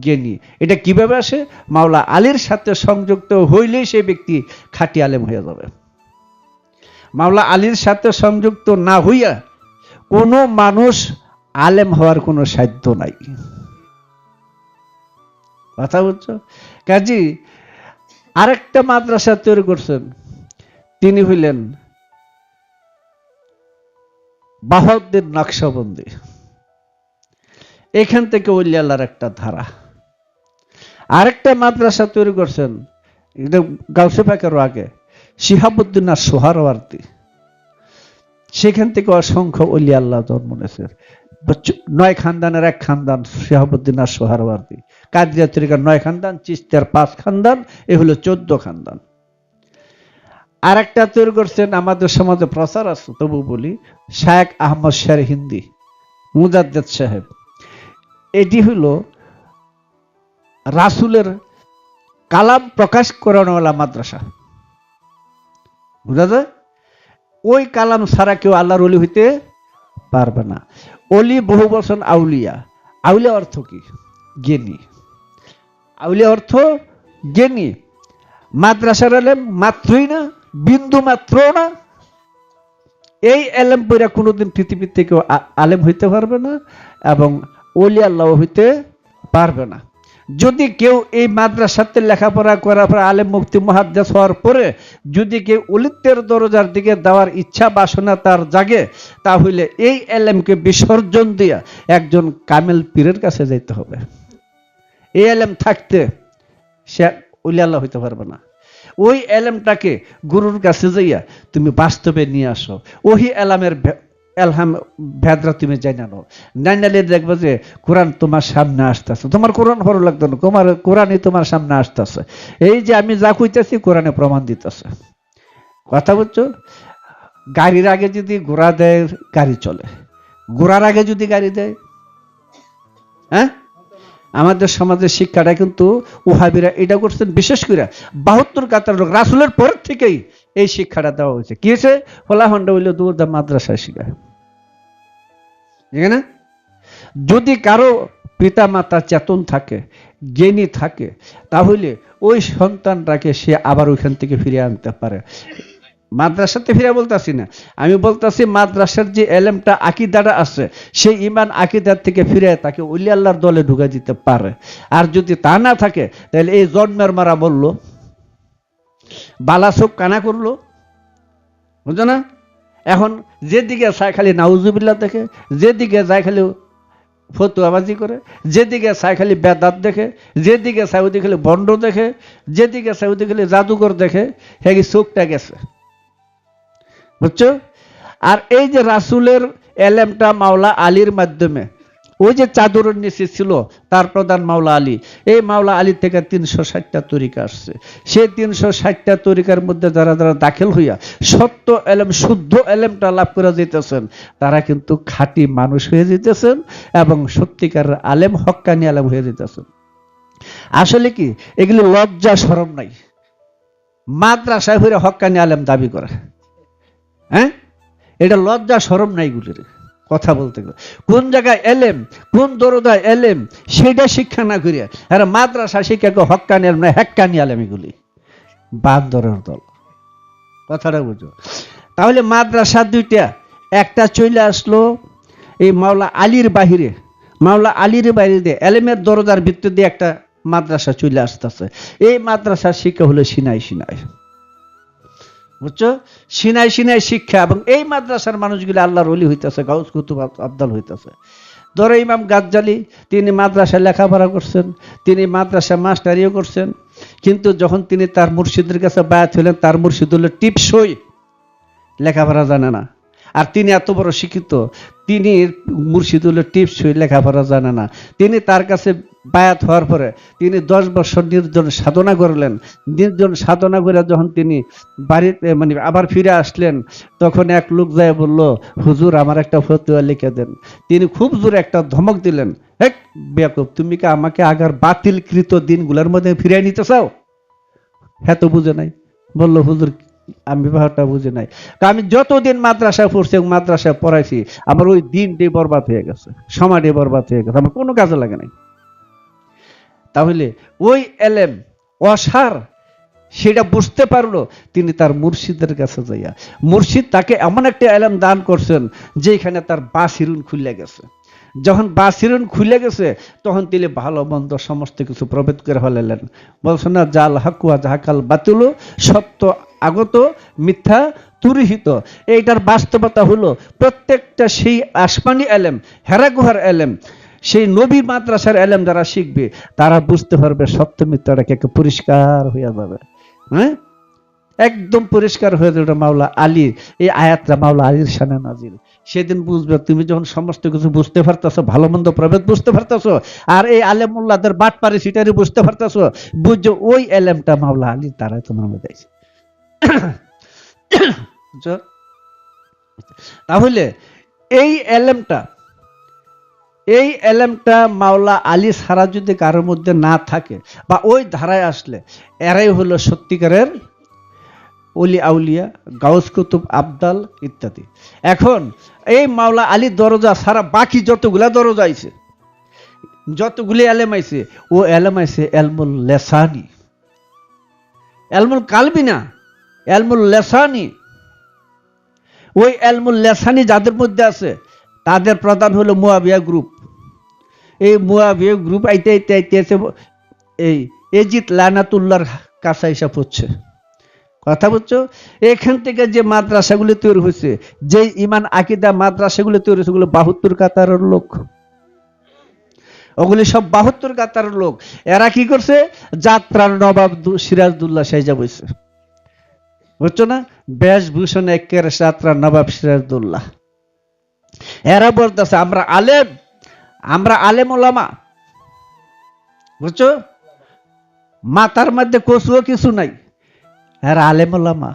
জ্ঞানী। এটা কিভাবে আসে? মাওলা আলীর সাথে সংযুক্ত হইলেই সে ব্যক্তি খাঁটি আলেম হয়ে যাবে। মাওলা আলীর সাথে সংযুক্ত না হইয়া কোনো মানুষ আলেম হওয়ার কোনো সাধ্য নাই। কথা বুঝছো? কাজী আরেকটা মাদ্রাসা তৈরি করছেন, তিনি হইলেন বাহাউদ্দিন নকশবন্দি। এখান থেকে ওলি আল্লাহর একটা ধারা। আরেকটা মাদ্রাসা তৈরি করছেন, এটা গাউসে পাকের আগে, শিহাবুদ্দিন আর সোহরাওয়ার্দী। সেখান থেকে অসংখ্য ওলি আল্লাহ জন্ম নিয়েছে। 9 খানদানের এক খানদান শিহাবুদ্দিন আর সোহরাওয়ার্দী। কাদিয়া তরিকার 9 খানদান, চিশতিয়ার 5 খানদান, এ হলো 14 খানদান। আর একটা তৈরি করছেন, আমাদের সমাজে প্রচার আছে তবু বলি, শায়েখ আহমদ শের হিন্দি, মুজাদ্দেদ সাহেব। এটি হলো রাসূলের কালাম প্রকাশ করানোওয়ালা মাদ্রাসা। বুঝা যায়? ওই কালাম ছাড়া কেউ আল্লাহর ওলি হইতে পারবে না। ওলি বহু বচন আউলিয়া। আউলিয়া অর্থ কি? জ্ঞানী। আউলিয়া অর্থ জ্ঞানী। মাদ্রাসার আলেম মাত্রই না, বিন্দু মাত্র না। এই আলেম পড়া কোনোদিন পৃথিবীর থেকে আলেম হইতে পারবে না এবং ওলি আল্লাহ হইতে পারবে না। যদি কেউ এই মাদ্রাসাতে লেখাপড়া করার পর আলেম, মুফতি, মুহাদ্দিস হওয়ার পরে যদি কেউ ওলিত্বের দরজার দিকে দেওয়ার ইচ্ছা বাসনা তার জাগে, তাহলে এই আলেমকে বিসর্জন দিয়া একজন কামেল পীরের কাছে যাইতে হবে। এই আলেম থাকতে সে ওলি আল্লাহ হইতে পারবে না। ওই আলেমটাকে গুরুর কাছে যাইয়া তুমি বাস্তবে নিয়ে আসো। ওহি আলামের এলহাম ভেদরা তুমি জানানো, জানালে দেখবে যে কোরআন তোমার সামনে আসতেছে। তোমার কোরআন ভালো লাগতো না, তোমার কোরআনই তোমার সামনে আসতেছে। এই যে আমি যা কইতেছি কোরআনে প্রমাণ দিতেছে। কথা বুঝছো? গাড়ির আগে যদি ঘোড়া দেয় গাড়ি চলে, ঘোড়ার আগে যদি গাড়ি দেয়, হ্যাঁ, আমাদের সমাজের শিক্ষাটা কিন্তু ওহাবিরা এটা করছেন। বিশেষ করে 72 কাতার লোক রাসূলের পর থেকেই এই শিক্ষাটা দেওয়া হয়েছে। কি হয়েছে? হোলাহন্ডা হইলে মাদ্রাসায় শিখায়। ঠিক না? যদি কারো পিতা মাতা চেতন থাকে, জ্ঞানী থাকে, তাহলে ওই সন্তানটাকে সে আবার ওইখান থেকে ফিরিয়ে আনতে পারে। মাদ্রাসাতে ফিরে বলতেছি না, আমি বলতেছি মাদ্রাসার যে এলেমটা আকিদাটা আছে, সেই ইমান আকিদার থেকে ফিরে তাকে ওলি আল্লাহর দলে ঢুকে দিতে পারে। আর যদি তা না থাকে, তাহলে এই জন্মের মারা বললো, বালা চোখ কানা করলো, বুঝছো না? এখন যেদিকে চায় খালি নাউজুবিল্লাহ দেখে, যেদিকে যায় খালি ফতুয়াবাজি করে, যেদিকে চায় খালি বেদাত দেখে, যেদিকে চায় ওদিকে খালি বন্ড দেখে, যেদিকে চায় ওদিকে খালি জাদুঘর দেখে, হ্যাঁ চোখটা গেছে, বুঝছো? আর এই যে রাসূলের এলেমটা মাওলা আলীর মাধ্যমে, ওই যে চাদরের নিচে ছিল তার প্রধান মাওলা আলী, এই মাওলা আলী থেকে 360টা তরিকা আসছে। সেই 360টা তরিকার মধ্যে যারা যারা দাখিল হইয়া সত্য এলেম, শুদ্ধ এলেমটা লাভ করে যেতেছেন, তারা কিন্তু খাঁটি মানুষ হয়ে যেতেছেন এবং সত্যিকার আলেম, হক্কানি আলেম হয়ে যেতেছেন। আসলে কি এগুলি লজ্জা শরম নাই মাদ্রাসায় হয়ে হক্কানি আলেম দাবি করে? হ্যাঁ, এটা লজ্জা শরম নাই গুলির কথা বলতে গেলে। কোন জায়গায় এলেম, কোন দরজায় এলেম, সেটা শিক্ষা না করিয়া আর মাদ্রাসা শিক্ষা হক্কানি আলেম না হ্যাক্কানি আলেম, এগুলি বান্দরের দল। কথাটা বুঝো। তাহলে মাদ্রাসা দুইটা, একটা চলে আসলো এই মাওলা আলীর বাহিরে, মাওলা আলীর বাইরে এলেমের দরজার ভিতর দিয়ে একটা মাদ্রাসা চলে আসতেছে। এই মাদ্রাসার শিক্ষা হলো সিনাই সিনাই, বুঝছো? সিনাই সিনাই শিক্ষা। এবং এই মাদ্রাসার মানুষগুলো আল্লাহর ওলি হইতেছে, গাউস কুতুব আবদাল হইতেছে। ধরো ইমাম গাজ্জালি, তিনি মাদ্রাসায় লেখাপড়া করছেন, তিনি মাদ্রাসা মাস্টারিও করছেন, কিন্তু যখন তিনি তার মুর্শিদের কাছে বায়াত হলেন, তার মুর্শিদ হলো টিপসই, লেখাপড়া জানে না। আর তিনি এত বড় শিক্ষিত, তিনি মুর্শিদ হলো টিপসই, লেখাপড়া জানে না। তিনি তার কাছে বায়াত হওয়ার পরে তিনি 10 বছর নির্জন সাধনা করলেন। নির্জন সাধনা করে যখন তিনি বাড়িতে মানে আবার ফিরে আসলেন, তখন এক লোক যায় বলল, হুজুর আমার একটা ফতোয়া লিখে দেন। তিনি খুব জোরে একটা ধমক দিলেন, হেক বেয়াকুব, তুমি কি আমাকে আগের বাতিলকৃত দিনগুলোর মধ্যে ফিরিয়ে নিতে চাও? হ্যাঁ, তো বুঝে নাই। বলল, হুজুর আমি ব্যাপারটা বুঝে নাই, আমি যতদিন মাদ্রাসায় পড়ছি এবং মাদ্রাসায় পড়াইছি, আমার ওই দিনটি বরবাদ হয়ে গেছে, সময়টি বরবাদ হয়ে গেছে, আমার কোনো কাজে লাগে নাই। তাহলে ওই এলেম অসার, সেটা বুঝতে পারলো তিনি তার মুর্শিদের কাছে যাইয়া। মুর্শিদ তাকে এমন একটা এলেম দান করছেন যেখানে তার বাসিরুন খুলে গেছে। যখন বাসিরুন খুলে গেছে, তখন তিনি ভালো মন্দ সমস্ত কিছু প্রভেদ করে ফেলালেন। বলছেন না, জাল হাকুয়া জাহাকাল বাতুল, সত্য আগত মিথ্যা তুরিহিত। এইটার বাস্তবতা হলো প্রত্যেকটা সেই আসমানি এলেম, হেরা গুহার এলেম, সেই নবী মাদ্রাসার এলেম যারা শিখবে, তারা বুঝতে পারবে সত্য মিথ্যাটাকে পরিষ্কার হয়ে যাবে। হ্যাঁ, একদম পরিষ্কার হয়ে যাবে। মাওলা আলী, এই আয়াতটা মাওলা আলীর শানে নাজিল। সেদিন বুঝবে, তুমি যখন সমস্ত কিছু বুঝতে পারতেছো, ভালো মন্দ প্রভেদ বুঝতে পারতেছো, আর এই আলেমুল্লাহদের বাটপারি সিটারি বুঝতে পারতেছো, বুঝছো ওই এলেমটা মাওলা আলীর দ্বারাই তোমার মধ্যে আছে। তাহলে এই এলেমটা মাওলা আলী ছাড়া যদি কারোর মধ্যে না থাকে, বা ওই ধারায় আসলে, এরাই হলো সত্যিকারের ওলি আউলিয়া, গাউস কুতুব আবদাল ইত্যাদি। এখন এই মাওলা আলী দরজা ছাড়া বাকি যতগুলা দরজা আইছে, যতগুলি এলেম আইছে, ও এলেম আইছে এলমুল লেসানি, এলমুল কালবি না, এলমুল লেসানি। ওই এলমুল লেসানি যাদের মধ্যে আছে, তাদের প্রধান হলো মুয়াবিয়া গ্রুপ। এই মুয়াবিয়া গ্রুপ আইতে আইতে আইতে আছে এই এজিদ লানাতুল্লাহর কাছে হিসাব হচ্ছে। কথা বুঝছো? এখান থেকে যে মাদ্রাসাগুলি তৈরি হয়েছে, যে ইমান আকিদা মাদ্রাসাগুলি তৈরি হয়েছে, ওগুলো 72 কাতারের লোক, ওগুলি সব 72 কাতারের লোক। এরা কি করছে? যাত্রার নবাব সিরাজদৌল্লা সাইজা বইছে, বুঝছো না? বেশভূষণ একের যাত্রার নবাব সিরাজদৌল্লা। এরা বলতেছে আমরা আলেম, আমরা আলেম ওলামা, বুঝছো? মাথার মধ্যে কচুও কিছু নাই, এরা আলেম ওলামা।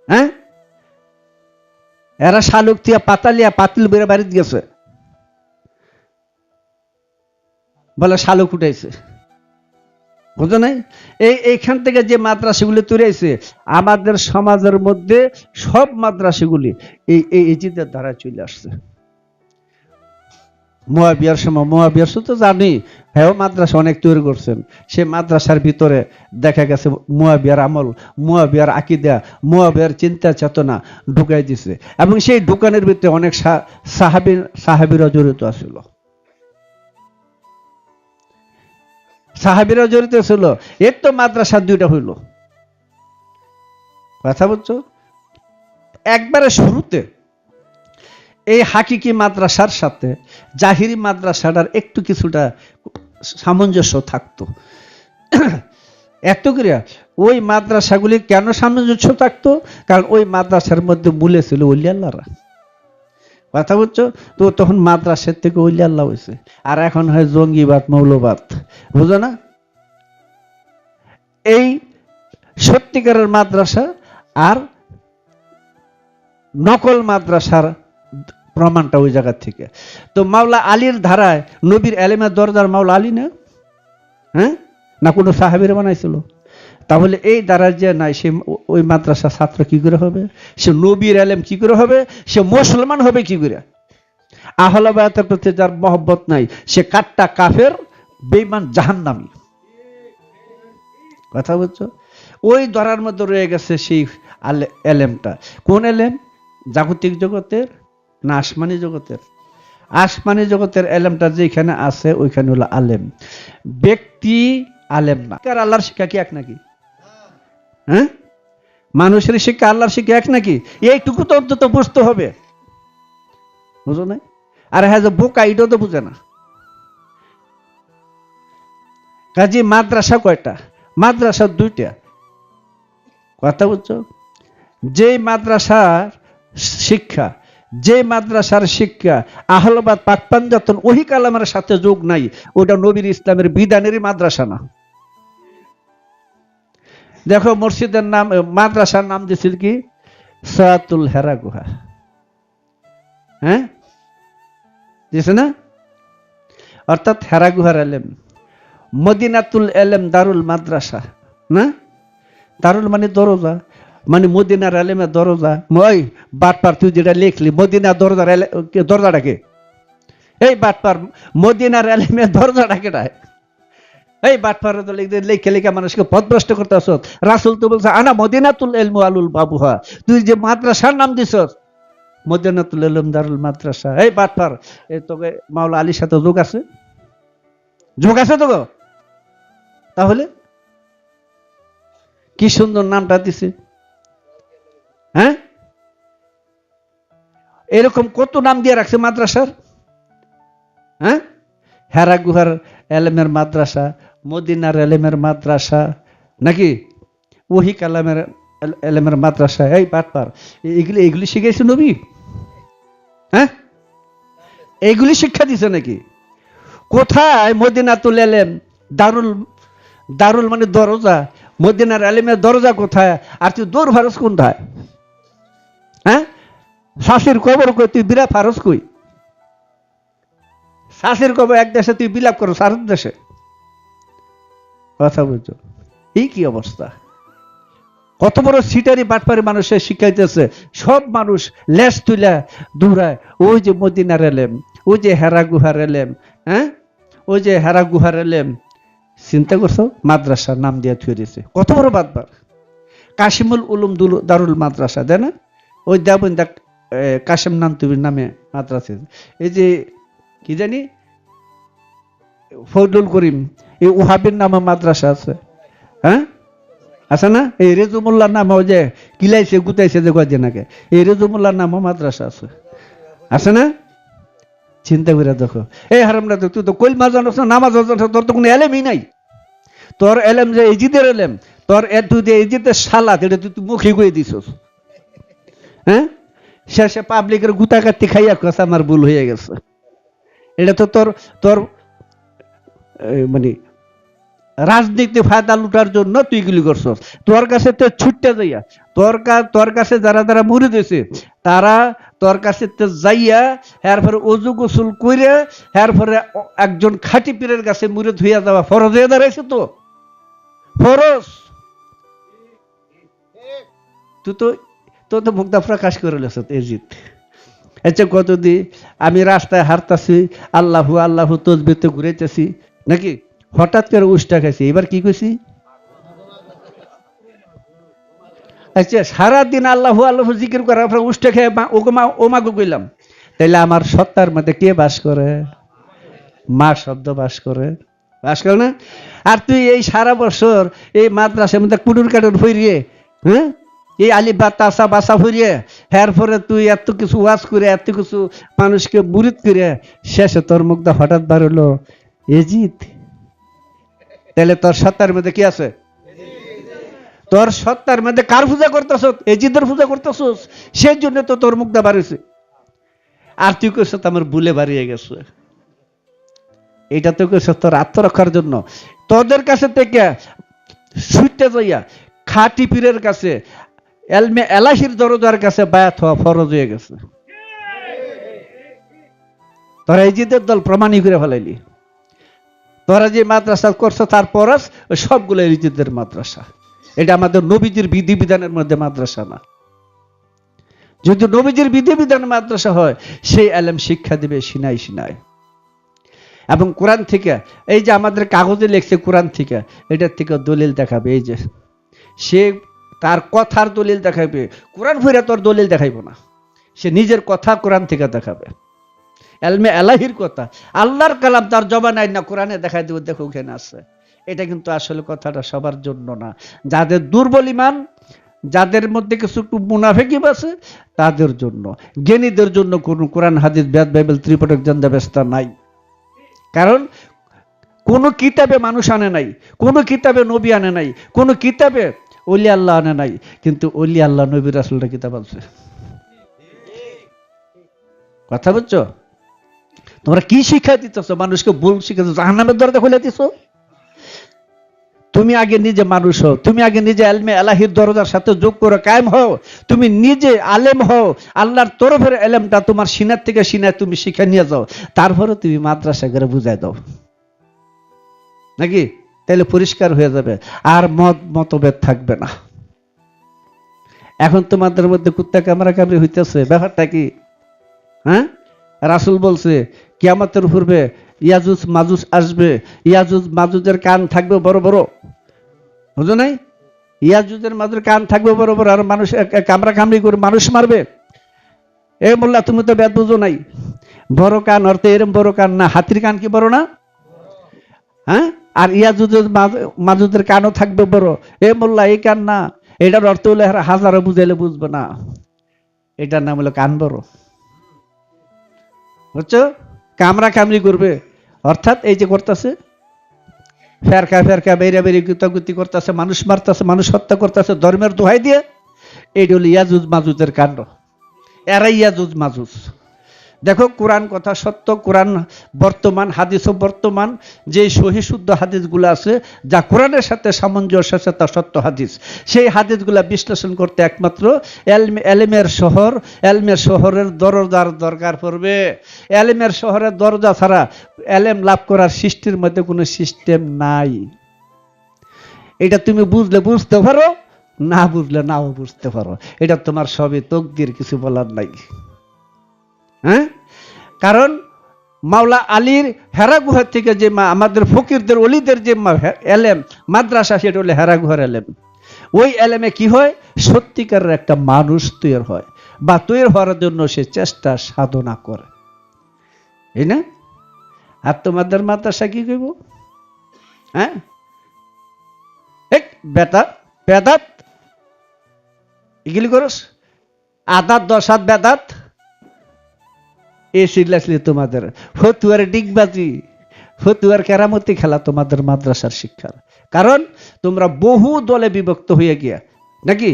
হ্যাঁ, এরা শালুক দিয়া পাতালিয়া পাতিল বেড়ে বাড়িতে গেছে, বলে শালুক উঠাইছে, বুঝো নাই? এইখান থেকে যে মাদ্রাসাগুলি তৈরি হয়েছে, আমাদের সমাজের মধ্যে সব মাদ্রাসাগুলি এই এজিদের দ্বারা চলে আসছে। মুয়াবিয়ার সময়, মুয়াবিয়ার তো জানি, হ্যাঁ মাদ্রাসা অনেক তৈরি করছেন। সে মাদ্রাসার ভিতরে দেখা গেছে মুয়াবিয়ার আমল, মুয়াবিয়ার আকীদা, মুয়াবিয়ার চিন্তা চেতনা ঢুকাই দিছে, এবং সেই দোকানের ভিতরে অনেক সাহাবীরা জড়িত আছিল, সাহাবীরা জড়িত ছিল। এর তো মাদ্রাসা দুইটা হইল, কথা বলছো। একবারে শুরুতে এই হাকিকি মাদ্রাসার সাথে জাহিরি মাদ্রাসাটার একটু কিছুটা সামঞ্জস্য থাকতো। এত করিয়া ওই মাদ্রাসাগুলি কেন সামঞ্জস্য থাকতো? কারণ ওই মাদ্রাসার মধ্যে মূলে ছিল ওলি আল্লাহরা, কথা বলছো তো। তখন মাদ্রাসার থেকে ওলি আল্লাহ হয়েছে, আর এখন হয় জঙ্গিবাদ, মৌলবাদ, বুঝো না? এই সত্যিকারের মাদ্রাসা আর নকল মাদ্রাসার প্রমাণটা ওই জায়গা থেকে। তো মাওলা আলীর ধারায় নবীর এলেমের দরজার মাওলা আলী না? হ্যাঁ, না কোনো সাহাবীরা বানাইছিল? তাহলে এই দ্বারা যে নাই, সে ওই মাদ্রাসা ছাত্র কি করে হবে? সে নবীর এলেম কি করে হবে? সে মুসলমান হবে কি করে? আহলে বায়াতের প্রতি যার মহব্বত নাই, সে কাট্টা কাফের, বেঈমান, জাহান্নামী, কথা বলছো। ওই ধরার মধ্যে রয়ে গেছে সেই এলেমটা। কোন এলেম? জাগতিক জগতের না আসমানি জগতের? আসমানি জগতের এলেমটা যেখানে আছে ওইখানে হলো আলেম, ব্যক্তি আলেম না। আল্লাহর শিক্ষা কি এক নাকি? হ্যাঁ, মানুষের শিক্ষা আল্লাহর শিক্ষা এক নাকি? এইটুকু তো অন্তত বুঝতে হবে, বুঝো না? আর হ্যাঁ, যে বোকা এটাও তো বুঝে না। কাজে মাদ্রাসা কয়টা? মাদ্রাসা দুইটা, কথা বুঝছো। যে মাদ্রাসার শিক্ষা, যে মাদ্রাসার শিক্ষা আহলবাদ পাকপাঞ্জাতন ওহি কালামের সাথে যোগ নাই, ওটা নবীর ইসলামের বিধানেরই মাদ্রাসা না। দেখো মসজিদের নাম, মাদ্রাসার নাম দিয়েছিল কি? সাতুল হেরা গুহা, হ্যাঁ দিয়েছে না? অর্থাৎ হেরা গুহার এলেম। মদিনাতুল এলেম দারুল মাদ্রাসা না? দারুল মানে দরজা, মানে মদিনার এলেমের দরজা। ওই বাটপার, তুই যেটা লিখলি মদিনার দরজার দরজাটাকে, এই বাটপার মদিনার এলেমের দরজাটাকে রায়, এই বাটপার লিখে লিখে মানুষকে পথভ্রষ্ট করতে আসত। রাসূল তো বলছে আনা মদিনাতুল ইলম আলুল বাবুহা, তুই যে মাদ্রাসার নাম দিছস মদিনাতুল ইলম দারুল মাদ্রাসা। এই বাটপার, এই তোকে মাওলা আলীর সাথে যোগ আছে? যোগ আছে তো? তাহলে কি সুন্দর নামটা দিছে, হ্যাঁ? এরকম কত নাম দিয়ে রাখছে মাদ্রাসার, হ্যাঁ? হেরা গুহার এলেমের মাদ্রাসা, মদিনার এলেমের মাদ্রাসা, নাকি ওহি কালামের এলেমের মাদ্রাসা। এই বাটপার, এগুলি শিখেছে নবী? হ্যাঁ, এইগুলি শিক্ষা দিছে নাকি? কোথায় মদিনাতুল এলেম দারুল, দারুল মানে দরজা, মদিনার এলেমের দরজা কোথায়? আর তুই দৌড় ফারস কোনটায়? হ্যাঁ, শাসির কবর কই, তুই বিরা ফারস কই? শাসির কবর এক দেশে, তুই বিলাপ করো সারের দেশে, কথা বুঝছো। এই কি অবস্থা! কত বড় সিটারি বাটপারি মানুষের শিখাইতেছে। সব মানুষ লেস তুলে দৌড়ায় ওই যে মদিনার এলেম, ওই যে হেরা গুহার এলেম, হ্যাঁ, ওই যে হেরা গুহার এলেম। চিন্তা করছো, মাদ্রাসার নাম দিয়ে থুয়ে দিয়েছে। কত বড় বাদবার! কাশিমুল উলুম দারুল মাদ্রাসা, দেয় না? ওই দেবন দেখ, কাশিম নান্তুবির নামে মাদ্রাসা। এই যে কি জানি ফজলুল করিম, এই ওহাবের নামে মাদ্রাসা আছে, হ্যাঁ আছে না? এই রেজুমুল্লার নামে ওই যে কিলাইছে গুতাইছে যে কয়দিনাকে, এই রেজুমুল্লার নামে মাদ্রাসা আছে না? চিন্তা করে দেখো। এই হারামরা, তুই তো কইল মাছ জানোস না, নামাজ জানোস, তোর তো কোনো এলেমই নাই। তোর এলেম যে ইজিদের এলেম, তোর তুই যে ইজিদের সালাত, এটা তুই মুখে গিয়ে দিছস, হ্যাঁ? শেষে পাবলিকের গুতা কাটি খাইয়া কস আমার ভুল হয়ে গেছে। এটা তো তোর তোর মানে রাজনীতি ফায়দা লুটার জন্য তুই এগুলি করছস। তোর কাছে তো ছুটতে যাইয়া, তোর কাছে যারা যারা মুড়ি দিয়েছে তারা তোর কাছে যাইয়া এরপরে অজু গোসল করে এরপরে একজন খাঁটি পীরের কাছে মুড়ি ধুইয়া যাওয়া ফরজ হয়ে দাঁড়াইছে। তো ফরজ, তুই তো মুগ্ধা প্রকাশ করে লেছ এজিত। আচ্ছা কতদিন আমি রাস্তায় হাঁটতাছি, আল্লাহু আল্লাহু তসবিতে ঘুরাইতেছি নাকি, হঠাৎ করে উষ্টা খাইছি, এবার কি কইছি? আচ্ছা সারাদিন আল্লাহু আল্লাহু জিকির করার পর উষ্টা খেয়ে ওমাগো কইলাম, তাইলে আমার সত্তার মধ্যে কে বাস করে? মা শব্দ বাস করে, বাস করে না? আর তুই এই সারা বছর এই মাদ্রাসার মধ্যে কুটুর কাটুর ফিরিয়ে, হ্যাঁ, এই আলিফ বা তাসা বাসা ফিরিয়ে, এর পরে তুই এত কিছু ওয়াজ করে, এত কিছু মানুষকে বুরিত করে, শেষে তোর মুখটা হঠাৎ বার হলো এজিদ। তাহলে তোর সত্তার মধ্যে কি আছে? তোর সত্তার মধ্যে কার পূজা করতেছ? এজিদের পূজা করতেছ, সেই জন্য তো তোর মুখটা বাড়িয়েছে। আর তুই কইছ আমার বুলে বাড়িয়ে গেছে, এটা তো কইছ তোর আত্মরক্ষার জন্য। তোদের কাছে থেকে ছুটতে যাইয়া খাটি পীরের কাছে, এলমে এলাহির দরজার কাছে বায়াত হওয়া ফরজ হয়ে গেছে। তোরা এজিদের দল প্রমাণই করে ফেলাইলি। তোরা যে মাদ্রাসা করছো তার পরস সবগুলো এজিদের মাদ্রাসা। এটা আমাদের নবীজির বিধিবিধানের মধ্যে মাদ্রাসা না। যদি নবীজির বিধিবিধান মাদ্রাসা হয়, সেই এলেম শিক্ষা দিবে সিনাই সিনাই। এবং কোরআন থেকে, এই যে আমাদের কাগজে লেখছে কোরআন থেকে, এটার থেকে দলিল দেখাবে। এই যে সে তার কথার দলিল দেখাবে, কোরআন ফিরে তোর দলিল দেখাইব না, সে নিজের কথা কোরআন থেকে দেখাবে। এলমে এলাহির কথা, আল্লাহর কালাম, তার জবানায় না কোরআনে দেখাই দেব, দেখো ওখানে আছে। এটা কিন্তু আসলে কথাটা সবার জন্য না। যাদের দুর্বল ঈমান, যাদের মধ্যে কিছু একটু মুনাফিকি আছে, তাদের জন্য। জ্ঞানীদের জন্য কোন কোরআন হাদিস বেদ বাইবেল ত্রিপিটক জান্দা ব্যস্তা নাই। কারণ কোন কিতাবে মানুষ আনে নাই, কোন কিতাবে নবী আনে নাই, কোন কিতাবে ওলি আল্লাহ আনে নাই, কিন্তু ওলি আল্লাহ নবী রাসূলরা কিতাব আছে। কথা বুঝছো? তোমরা কি শিক্ষা দিতেছ মানুষকে? ভুল শিক্ষা দিচ্ছ, জাহান্নামের দরজা খুলে দিছ। তুমি আগে নিজে মানুষ হও, তুমি আগে নিজে এলমে এলাহির দরজার সাথে যোগ করে কায়েম হও, তুমি নিজে আলেম হও, আল্লাহর তরফের এলেমটা তোমার সিনার থেকে সিনায় তুমি শিক্ষা নিয়ে যাও, তারপরে তুমি মাদ্রাসা করে বুঝাই দাও নাকি, তাহলে পরিষ্কার হয়ে যাবে, আর মতভেদ থাকবে না। এখন তোমাদের মধ্যে কুত্তা কামড়া কামড়ি হইতেছে, ব্যাপারটা কি? হ্যাঁ, রাসূল বলছে কিয়ামতের পূর্বে ইয়াজুজ মাজুজ আসবে, ইয়াজুজ মাজুজের কান থাকবে বড় বড়, বুঝো নাই? ইয়াজুজের মাজুজের কান থাকবে বড় বড়, আর মানুষ কামড়া কামড়ি করে মানুষ মারবে। এ মোল্লা, তুমি তো বেদ বুঝো নাই। বড় কান অর্থে এরম বড় কান না, হাতির কান কি বড় না? হ্যাঁ, আর ইয়াজুজের মাজুজের কানও থাকবে বড়। এ মোল্লা, এই কান না, এটার অর্থ হলে হাজারো বুঝাইলে বুঝবে না, এটার নাম হলো কান বড়। বুঝছো? কামরা কামড়ি করবে, অর্থাৎ এই যে করতেছে ফেরকা ফেরকা বেরা বেরি গুতাগুতি করতেছে, মানুষ মারতেছে, মানুষ হত্যা করতেছে ধর্মের দোহাই দিয়ে, এইটা হলো ইয়াজুজ মাজুজের কাণ্ড। এরাই ইয়াজুজ মাজুজ। দেখো, কোরআন কথা সত্য, কোরআন বর্তমান, হাদিসও বর্তমান। যে সহি শুদ্ধ হাদিসগুলো আছে, যা কোরআনের সাথে সামঞ্জস্য আছে, তা সত্য হাদিস। সেই হাদিসগুলা বিশ্লেষণ করতে একমাত্র এলেমের শহর, এলমের শহরের দরজার দরকার পড়বে। এলেমের শহরের দরজা ছাড়া এলেম লাভ করার সৃষ্টির মধ্যে কোনো সিস্টেম নাই। এটা তুমি বুঝলে বুঝতে পারো, না বুঝলে নাও বুঝতে পারো, এটা তোমার সবই তকদির, কিছু বলার নাই। হ্যাঁ, কারণ মাওলা আলীর হেরা গুহার থেকে যে আমাদের ফকিরদের অলিদের যে এলেম মাদ্রাসা, সেটা হলো হেরা গুহার এলেম। ওই এলেমে কি হয়? সত্যিকারের একটা মানুষ তৈরি হয়, বা তৈরি হওয়ার জন্য সে চেষ্টা সাধনা করে, এই না? আর তোমাদের মাদ্রাসা কি কইব? হ্যাঁ, বেটা বেদাত এগুলি করস, আদাত দশাত বেদাত, এ শিখলে তোমাদের ফতুয়ার ডিগবাজি, ফতুয়ার কেরামতি খেলা তোমাদের মাদ্রাসার শিক্ষার। কারণ তোমরা বহু দলে বিভক্ত হয়ে গিয়া নাকি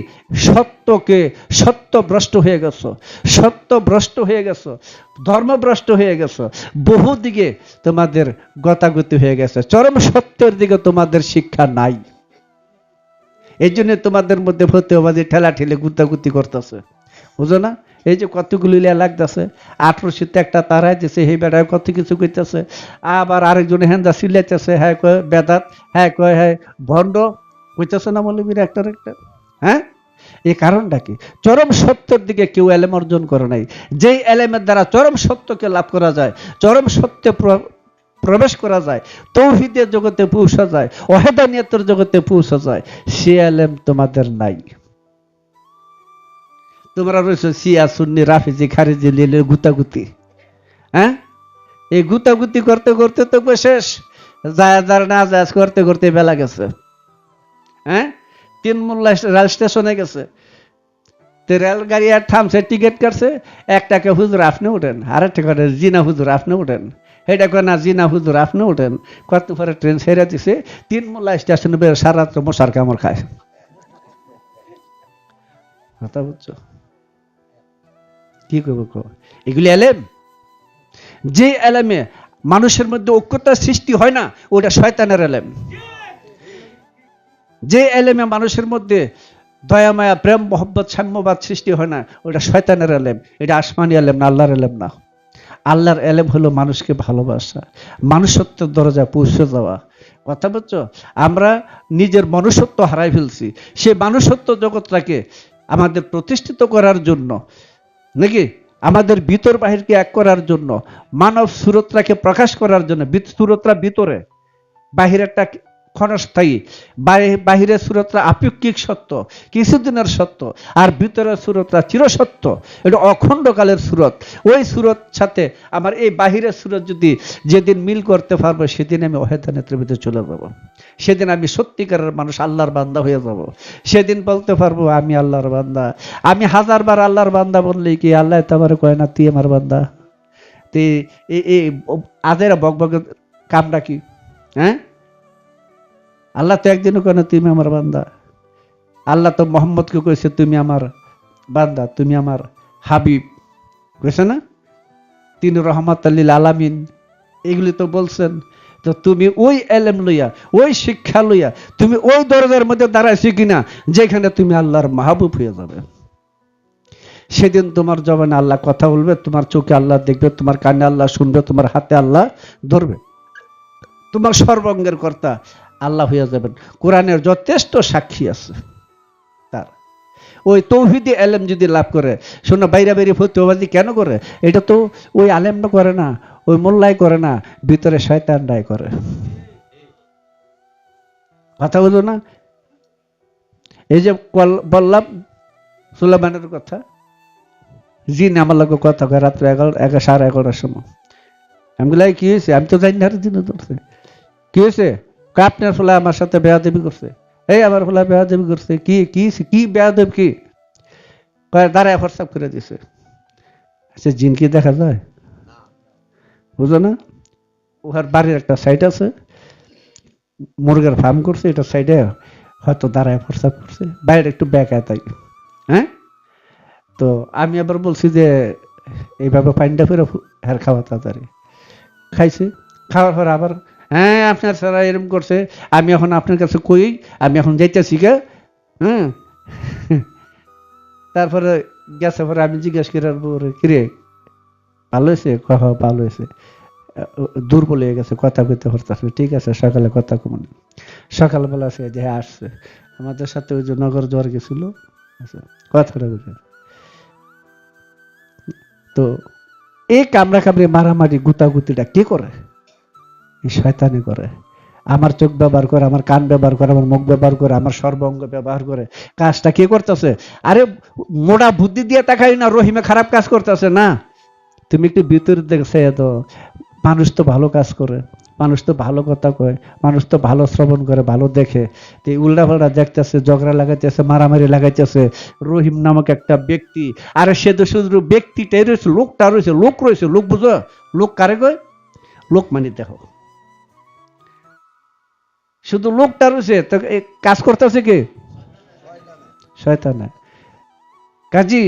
সত্যভ্রষ্ট হয়ে গেছো, সত্যভ্রষ্ট হয়ে গেছো, ধর্মভ্রষ্ট হয়ে গেছো, বহু দিকে তোমাদের গতাগতি হয়ে গেছে, চরম সত্যের দিকে তোমাদের শিক্ষা নাই। এই জন্য তোমাদের মধ্যে ফতুয়াবাজি ঠেলা ঠেলে গুতাগুতি করতেছে, বুঝো না? এই যে কতগুলো লাগতেছে, 1800 একটা তারাই দিছে, সেই বেড়ায় কত কিছু কইতেছে, আবার আরেকজন হেন্দা সিলাইতেছে, হ্যাঁ কয় বেদাত, হ্যাঁ কয় হ্যাঁ ভণ্ড, কইতেছে না মৌলবীর একটা একটা। হ্যাঁ, এই কারণটা কি? চরম সত্যের দিকে কেউ এলেম অর্জন করে নাই। যেই এলেমের দ্বারা চরম সত্যকে লাভ করা যায়, চরম সত্যে প্রবেশ করা যায়, তৌহিদের জগতে পৌঁছা যায়, ওয়াহদানিয়তের জগতে পৌঁছা যায়, সে এলেম তোমাদের নাই। তোমরা রয়েছে শিয়া সুন্নি রাফিজি খারিজি লিলে গুতাগুতি। হ্যাঁ, এই গুতাগুতি করতে করতে তো শেষ, জায়াজার না জায়াজ করতে করতে বেলা গেছে। হ্যাঁ, তিন মোল্লা রেল স্টেশনে গেছে, রেলগাড়ি আর থামছে, টিকিট কাটছে, একটাকে হুজুর আপনি উঠেন, আরেকটা করে জিনা হুজুর আপনি উঠেন, এটা করে না জিনা হুজুর আপনি উঠেন। কত পরে ট্রেন ছেড়ে দিছে, তিন মোল্লা স্টেশনে বের সারা রাত্র মশার কামড় খায়। কথা বুঝছো? কি করবো? এগুলি এলেম। যে এলেমে মানুষের মধ্যে ঐক্যতার সৃষ্টি হয় না, ওটা শয়তানের এলেম। যে এলেমে মানুষের মধ্যে দয়া মায়া প্রেম মোহব্বত সাম্যবাদ সৃষ্টি হয় না, ওটা শয়তানের এলেম। এটা আসমানি এলেম না, আল্লাহর এলেম না। আল্লাহর এলেম হলো মানুষকে ভালোবাসা, মানুষত্বের দরজায় পৌঁছে যাওয়া। কথা বলছো? আমরা নিজের মনুষ্যত্ব হারাই ফেলছি। সেই মানুষত্ব জগৎটাকে আমাদের প্রতিষ্ঠিত করার জন্য, নাকি আমাদের ভিতর বাহিরকে এক করার জন্য, মানব সুরতটাকে প্রকাশ করার জন্য, সুরতরা ভিতরে, বাহিরেরটা ক্ষণস্থায়ী, বাহিরের সুরতরা আপেক্ষিক সত্য, কিছুদিনের সত্য, আর ভিতরের সুরতরা চিরসত্য। এটা অখণ্ডকালের সুরত। ওই সুরত সাথে আমার এই বাহিরের সুরত যদি যেদিন মিল করতে পারবো, সেদিন আমি ওয়াহদানিয়তের ভিতরে চলে যাব। সেদিন আমি সত্যিকারের মানুষ, আল্লাহর বান্দা হয়ে যাব। সেদিন বলতে পারবো আমি আল্লাহর বান্দা। আমি হাজারবার আল্লাহর বান্দা বললেই কি আল্লাহ তো আমার কয় না তুই আমার বান্দা? তুই এই আজেরা বকবকের কামটা কি? হ্যাঁ, আল্লাহ তো একদিনও কেন তুমি আমার বান্দা। আল্লাহ তো মোহাম্মদকে কইছে তুমি আমার বান্দা, তুমি আমার হাবিব, কইছে না? তিনি রহমাতুল লিল আলামিন, এগুলি তো বলছেন। তো তুমি ওই এলেম লইয়া, ওই শিক্ষা লইয়া তুমি ওই দরজার মধ্যে দাঁড়াইছো কিনা যেখানে তুমি আল্লাহর মাহবুব হয়ে যাবে। সেদিন তোমার জবানে আল্লাহ কথা বলবে, তোমার চোখে আল্লাহ দেখবে, তোমার কানে আল্লাহ শুনবে, তোমার হাতে আল্লাহ ধরবে, তোমার সর্বাঙ্গের কর্তা আল্লাহ হইয়া যাবেন। কোরআনের যথেষ্ট সাক্ষী আছে তার। ওই তৌহিদি আলেম যদি লাভ করে, শোনো বাইরে বাইরে ফতুয়াবাজি কেন করে? এটা তো ওই আলেমটা করে না, ওই মোল্লাই করে না, ভিতরে শয়তানরাই করে। কথা বলো না? এই যে বললাম সুলাইমানের কথা, জিন আমার লোক কথা কয় রাত্রে 11:30 সময়। আমি বলি কি হয়েছে? আমি তো জানি না জিন ধরছে। কি হয়েছে? আপনার ফলে আমার সাথে বেয়াদবি করছে। এই আমার ফলে বেয়াদবি করছে। কি কি কি বেয়াদব? কি দাঁড়ায় হোয়াটসঅ্যাপ করে দিছে। আচ্ছা, জিন কি দেখা যায়? বুঝো না? ওহার বাড়ির একটা সাইড আছে, মুরগের ফার্ম করছে, এটা সাইডে হয়তো দাঁড়ায় হোয়াটসঅ্যাপ করছে, বাইরে একটু ব্যাকায় তাই। হ্যাঁ, তো আমি আবার বলছি যে এইভাবে ফাইনটা ফেরে হ্যার খাওয়া তাড়াতাড়ি। খাইছে, খাওয়ার পর আবার হ্যাঁ আপনার সারা এরকম করছে, আমি এখন আপনার কাছে কই, আমি এখন যাইতেছি গে। হ্যাঁ, তারপরে গেছে, পরে আমি জিজ্ঞাসা করে কিরে ভালো হয়েছে? ভালো হয়েছে, দুর্বল হয়ে গেছে, কথা বলতে পারতেছে। ঠিক আছে, সকালে কথা কমন। সকালবেলা সে যে আসছে আমাদের সাথে, ওই যে নগর জ্বর গেছিল, কথাটা বুঝে। তো এই কামড়া কামড়ি মারামারি গুতাগুতিটা কে করে? শয়তানি করে। আমার চোখ ব্যবহার করে, আমার কান ব্যবহার করে, আমার মুখ ব্যবহার করে, আমার সর্বাঙ্গ ব্যবহার করে। কাজটা কে করতেছে? আরে মোটা বুদ্ধি দিয়ে তাকাই না রহিমে খারাপ কাজ করতেছে না। তুমি একটু ভিতরে দেখছে, তো মানুষ তো ভালো কাজ করে, মানুষ তো ভালো কথা কয়, মানুষ তো ভালো শ্রবণ করে, ভালো দেখে। তো উল্টা পাল্টা দেখতেছে, ঝগড়া লাগাইতেছে, মারামারি লাগাইতেছে। রহিম নামক একটা ব্যক্তি, আরে সে তো শুধু ব্যক্তিটাই রয়েছে, লোকটা রয়েছে, লোক রয়েছে, লোক বুঝো? লোক কারে কয়? লোক মানে দেখো, শুধু লোকটা রয়েছে, তো কাজ করতেছে কে? শয়তান। কাজী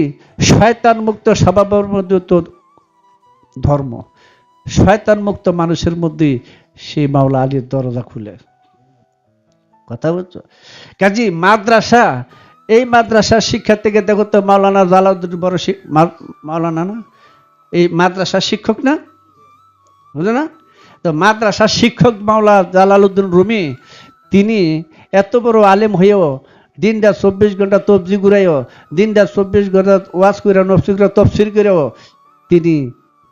শয়তান মুক্ত স্বভাবের মধ্যে তো ধর্ম, শয়তান মুক্ত মানুষের মধ্যে সেই মাওলা আলীর দরজা খুলে। কথা বলছো? কাজী মাদ্রাসা, এই মাদ্রাসার শিক্ষা থেকে দেখো তো মাওলানা জালাউদ্দিন বড় মাওলানা না, এই মাদ্রাসার শিক্ষক না, বুঝো না? তো মাদ্রাসার শিক্ষক মাওলা জালালউদ্দিন রুমি, তিনি এত বড় আলেম হয়েও দিনটা 24 ঘন্টা তবজি ঘুরাইও, দিনটা 24 ঘন্টা ওয়াজ করে নফসি করে তফসির করেও তিনি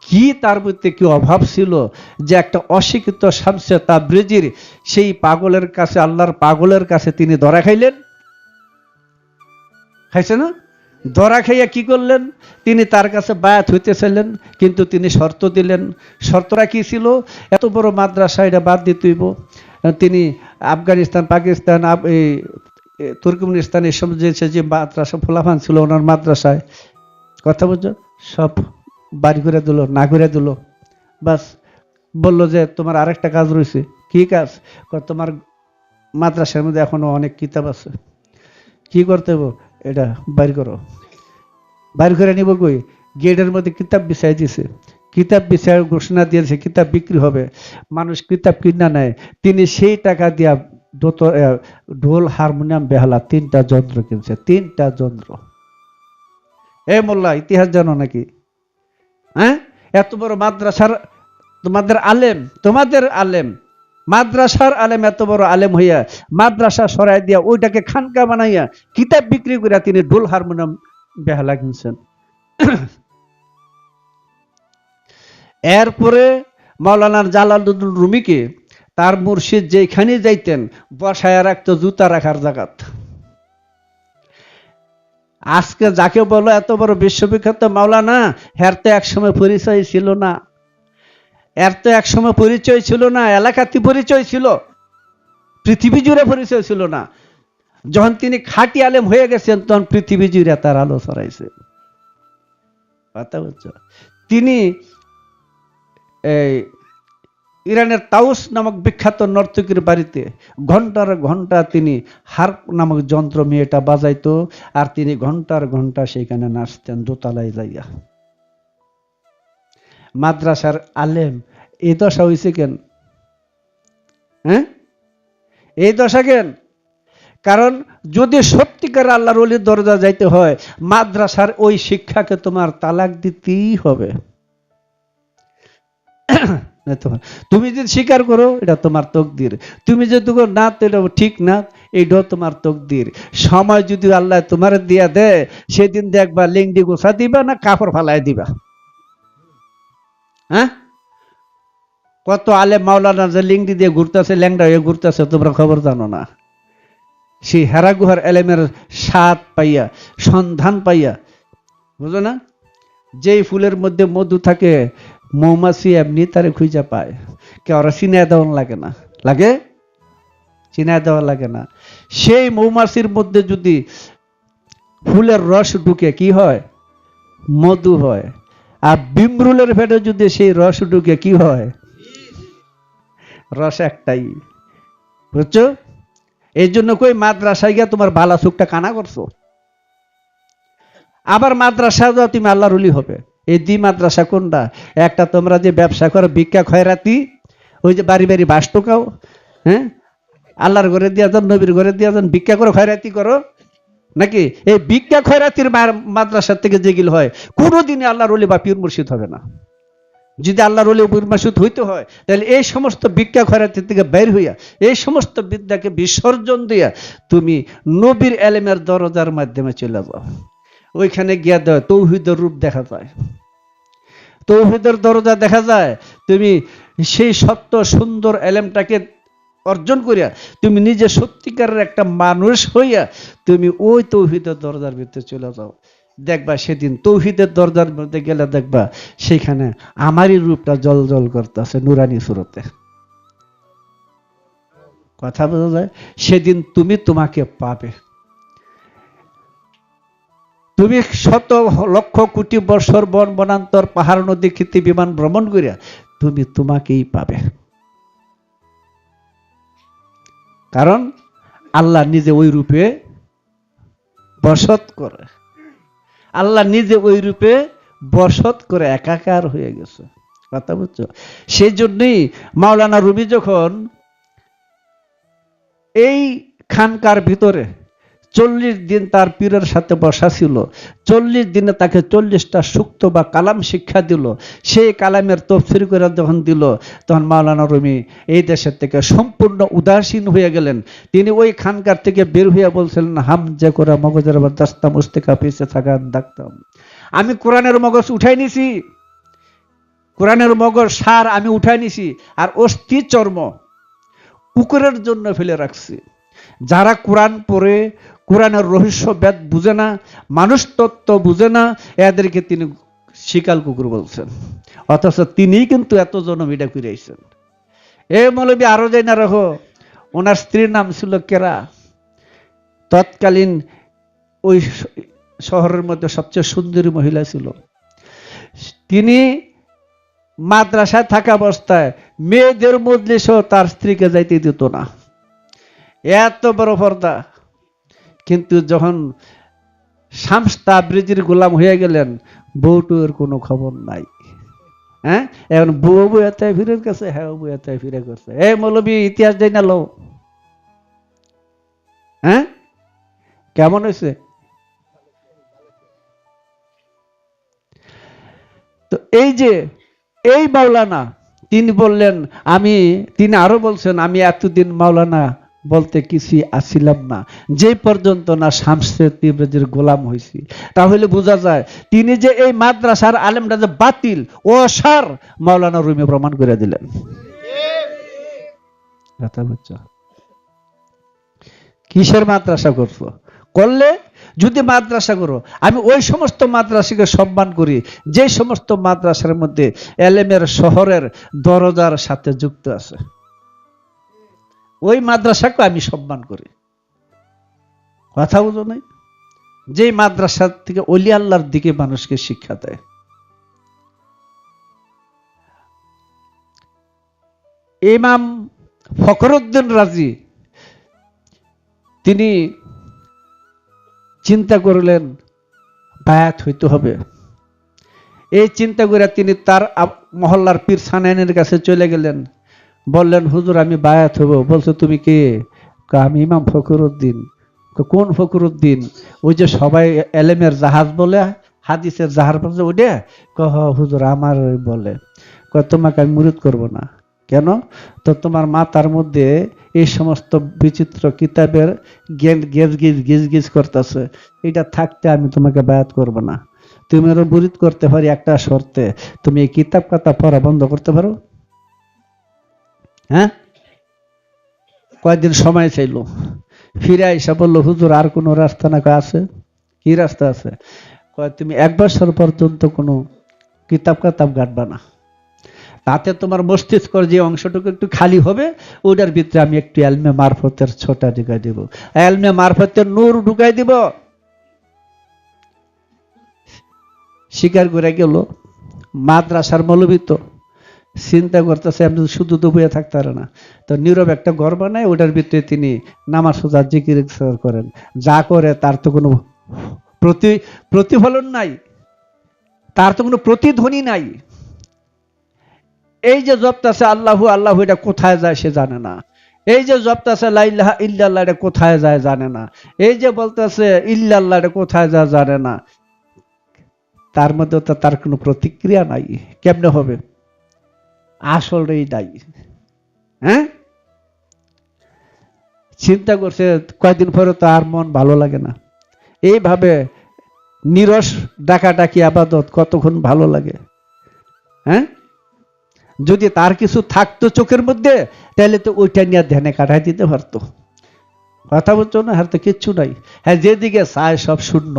কি তার মধ্যে কি অভাব ছিল যে একটা অশিক্ষিত শামসে তাবরিজির সেই পাগলের কাছে, আল্লাহর পাগলের কাছে তিনি ধরা খাইলেন। খাইছে না? ধরা খাইয়া কি করলেন? তিনি তার কাছে বায়াত হইতে চাইলেন, কিন্তু তিনি শর্ত দিলেন। শর্তটা কি ছিল? এত বড় মাদ্রাসা এটা বাদ দিতে হইব। তিনি আফগানিস্তান, পাকিস্তান, এই তুর্কমেনিস্তান এসব যে মাদ্রাসা ফোলাফান ছিল ওনার মাদ্রাসায়, কথা বুঝছো, সব বাড়ি করে দিল, না করে দিল। বাস বলল যে তোমার আরেকটা কাজ রয়েছে। কি কাজ? তোমার মাদ্রাসার মধ্যে এখনো অনেক কিতাব আছে, কি করতে হবে? এটা বাইর করো। বাইর করে নিব কই? গেটের মধ্যে কিতাব বিছাই দিছে, কিতাব বিছাই ঘোষণা দিয়েছে কিতাব বিক্রি হবে, মানুষ কিতাব কিনা নেয়। তিনি সেই টাকা দিয়া ঢোল, হারমোনিয়াম, বেহালা 3টা যন্ত্র কিনছে, 3টা যন্ত্র। এ মোল্লা, ইতিহাস জানো নাকি? হ্যাঁ, এত বড় মাদ্রাসার তোমাদের আলেম মাদ্রাসার আলেম, এত বড় আলেম হইয়া মাদ্রাসা সরাই দিয়া ওইটাকে খানকা বানাইয়া কিতাব বিক্রি করিয়া তিনি ঢোল, হারমোনিয়াম, বেহালা কিনছেন। এরপরে মাওলানা জালালউদ্দিন রুমিকে তার মুর্শিদ যেখানে যাইতেন বসায় রাখতো জুতা রাখার জায়গাত। আজকে যাকে বলো এত বড় বিশ্ববিখ্যাত মাওলানা, এর তো একসময় পরিচয় ছিল না, এর তো একসময় পরিচয় ছিল না, এলাকাতে পরিচয় ছিল, পৃথিবী জুড়ে পরিচয় ছিল না। যখন তিনি খাঁটি আলেম হয়ে গেছেন তখন পৃথিবী জুড়ে তার আলো ছড়াইছে। কথা বুঝছো? তিনি এই ইরানের তাউস নামক বিখ্যাত নর্তকীর বাড়িতে ঘন্টার ঘন্টা তিনি হার্প নামক যন্ত্র মেয়েটা বাজাইতো, আর তিনি ঘন্টার ঘন্টা সেখানে নাচতেন দোতলায় যাইয়া। মাদ্রাসার আলেম এই দশা হয়েছে কেন? হ্যাঁ, এই দশা কেন? কারণ যদি সত্যিকার আল্লাহর ওলির দরজা যাইতে হয়, মাদ্রাসার ওই শিক্ষাকে তোমার তালাক দিতেই হবে। তুমি যদি স্বীকার করো এটা তোমার তকদির, তুমি যদি না তো এটা ঠিক না, এইটাও তোমার তকদির। সময় যদি আল্লাহ তোমার দিয়া দেয়, সেদিন দেখবা লিংডি গোছা দিবা না কাপড় ফালাই দিবা। হ্যাঁ, কত আলেম মাওলানা যে লিংডি দিয়ে ঘুরতেছে, ল্যাংড়া হয়ে ঘুরতেছে, তোমরা খবর জানো না। সেই হেরা গুহার এলেমের স্বাদ পাইয়া, সন্ধান পাইয়া, বুঝো না? যেই ফুলের মধ্যে মধু থাকে মৌমাছি এমনি তারে খুঁজে পায়, কে ওরা চিনায় দেওয়া লাগে না, লাগে? চিনায় দেওয়া লাগে না। সেই মৌমাছির মধ্যে যদি ফুলের রস ঢুকে কি হয়? মধু হয়। আর বিমরুলের ভেতরে যদি সেই রস ঢুকে কি হয়? রস একটাই। বুঝছো? এই জন্য কই মাদ্রাসায় গিয়া তোমার বালা চোখটা কানা করছো। আবার মাদ্রাসা যাও তুমি আল্লাহর ওলি হবে। এই দুই মাদ্রাসা কোনটা? একটা তোমরা যে ব্যবসা করো ভিক্ষা খয়রাতি, ওই যে বাড়ি বাড়ি বাস টোকাও, হ্যাঁ, আল্লাহর ঘরে দিয়া যান, নবীর ঘরে দিয়া যান, ভিক্ষা করো, খয়রাতি করো নাকি? এই ভিক্ষা খয়রাতির মাদ্রাসার থেকে যেগুলো হয়, কোনোদিনই আল্লাহর ওলি বা পীর মুর্শিদ হবে না। যদি আল্লাহর ওলি পীর মুর্শিদ হইতে হয়, তাহলে এই সমস্ত ভিক্ষা খয়রাতির থেকে বের হইয়া, এই সমস্ত বিদ্যাকে বিসর্জন দিয়া তুমি নবীর এলেমের দরজার মাধ্যমে চলে যাও। ওইখানে গিয়া দেয় তৌহিদের রূপ দেখা যায়, তৌহিদের দরজা দেখা যায়। তুমি সেই সত্য সুন্দর এলেমটাকে অর্জন করিয়া তুমি নিজে সত্যিকারের একটা মানুষ হইয়া তুমি ওই তৌহিদের দরজার ভিতরে চলে যাও। দেখবা সেদিন তৌহিদের দরজার মধ্যে গেলে দেখবা সেখানে আমারই রূপটা জল জল করতেছে নুরানি সুরতে। কথা বোঝা যায়? সেদিন তুমি তোমাকে পাবে। তুমি শত লক্ষ কোটি বৎসর বন বনান্তর পাহাড় নদী ক্ষিতি বিমান ভ্রমণ করিয়া তুমি তোমাকেই পাবে। কারণ আল্লাহ নিজে ওই রূপে বসত করে, আল্লাহ নিজে ওই রূপে বসত করে একাকার হয়ে গেছে। কথা বুঝছো? সেই জন্যই মাওলানা রুমি যখন এই খানকার ভিতরে 40 দিন তার পীরের সাথে বসা ছিল, 40 দিনে তাকে 40টা সূক্ত বা কালাম শিক্ষা দিল। সেই কালামের তফসির করে যখন দিল, তখন মাওলানা রুমি এই দেশের থেকে সম্পূর্ণ উদাসীন হয়ে গেলেন। তিনি ওই খানকার থেকে বের হয়ে বলছিলেন, হাম যে করে মগজের আবার দাস্তা মুস্তিকা পিছে থাকা ডাকতাম, আমি কোরআনের মগজ উঠাই নিছি, কোরআনের মগজ সার আমি উঠাই নিছি, আর অস্থি চর্ম কুকুরের জন্য ফেলে রাখছি। যারা কোরআন পড়ে কোরআনের রহস্য বেদ বুঝে না, মানুষ তত্ত্ব বুঝে না, এদেরকে তিনি শিকাল কুকুর বলছেন। অথচ তিনিই কিন্তু এত জনমিডা করে আইছেন। এ মৌলবী আরো যাই না রাখো, ওনার স্ত্রীর নাম ছিল কেরা। তৎকালীন ওই শহরের মধ্যে সবচেয়ে সুন্দরী মহিলা ছিল। তিনি মাদ্রাসায় থাকা অবস্থায় মেয়েদের মজলিসও তার স্ত্রীকে যাইতে দিত না, এত বড় পর্দা। কিন্তু যখন শামস তাবরিজির গোলাম হয়ে গেলেন, বউটুর কোনো খবর নাই। হ্যাঁ, এখন বউ বইয়াতে ফিরে গেছে, হ্যাঁ বইয়াতে ফিরে গেছে। এই মৌলবী ইতিহাস দেয় না লো। হ্যাঁ, কেমন হয়েছে? তো এই যে এই মাওলানা তিনি বললেন, তিনি আরো বলছেন, আমি এতদিন মাওলানা বলতে কিছু আসিলাম না, যে পর্যন্ত না শামসে তাবরিজির গোলাম হয়েছি। তাহলে বোঝা যায় তিনি যে এই মাদ্রাসার আলেমটা যে বাতিল ও সার, মাওলানা রুমি প্রমাণ করে দিলেন। কিসের মাদ্রাসা করছো? করলে যদি মাদ্রাসা করো, আমি ওই সমস্ত মাদ্রাসাকে সম্মান করি যে সমস্ত মাদ্রাসার মধ্যে এলেমের শহরের দরজার সাথে যুক্ত আছে, ওই মাদ্রাসাকে আমি সম্মান করি। কথা বুঝো নাই? যে মাদ্রাসা থেকে ওলি আল্লাহর দিকে মানুষকে শিক্ষা দেয়। ইমাম ফখরুদ্দিন রাজি তিনি চিন্তা করলেন বায়াত হইতে হবে। এই চিন্তা করে তিনি তার মহল্লার পীর সানাইনের কাছে চলে গেলেন, বললেন, হুজুর আমি বায়াত হব। বলছো তুমি কে? আমি ইমাম ফখরুদ্দিন। কোন ফখরুদ্দিন? ওই যে সবাই এলেমের জাহাজ বলে, হাদিসের জাহাজ বলে ওইটা? কহ হুজুর আমার ওই বলে। তোমাকে আমি মুরিদ করব না। কেন? তো তোমার মাথার মধ্যে এই সমস্ত বিচিত্র কিতাবের গেজ গিজ করতেছে, এটা থাকতে আমি তোমাকে বায়াত করব না। তুমি আরো মুরিদ করতে পারি একটা শর্তে, তুমি এই কিতাব কথা পড়া বন্ধ করতে পারো। হ্যাঁ, কয়েকদিন সময় চাইল, ফিরে আইসা বললো, হুজুর আর কোনো রাস্তা না আছে? কি রাস্তা আছে? তুমি 1 বছর পর্যন্ত কোনো কিতাব কাতাব ঘাটবা না, তাতে তোমার মস্তিষ্কর যে অংশটুকু একটু খালি হবে, ওটার ভিতরে আমি একটু এলমে মারফতের ছোটা ঢুকাই দিব, এলমে মারফতের নূর ঢুকাই দিব। স্বীকার করে গেল। মাদ্রাসার মৌলবী তো চিন্তা করতেছে আপনি শুধু তো বইয়ে থাকতে পারে না, তো নীরব একটা ঘর বানায়, ওটার ভিতরে তিনি নামাজ রোজা জিকির করেন। যা করে তার তো কোনো প্রতিফলন নাই, তার তো কোনো প্রতিধ্বনি নাই। এই যে জপতাছে আল্লাহু আল্লাহু, এটা কোথায় যায় সে জানে না। এই যে জপতাছে লা ইলাহা ইল্লাল্লাহ, এটা কোথায় যায় জানে না। এই যে বলতেছে ইল্লাল্লাহ, এটা কোথায় যায় জানে না। তার মধ্যে তো তার কোনো প্রতিক্রিয়া নাই, কেমনে হবে? আসলেই নাই। হ্যাঁ, চিন্তা করছে, কয়েকদিন পরে তো আর মন ভালো লাগে না। এইভাবে নিরস ডাকাডাকি আবাদত কতক্ষণ ভালো লাগে? হ্যাঁ, যদি তার কিছু থাকতো চোখের মধ্যে, তাহলে তো ওইটা নিয়ে ধ্যানে কাটাই দিতে পারতো। কথা বলছো না? আর তো কিচ্ছু নাই। হ্যাঁ, যেদিকে চায় সব শূন্য,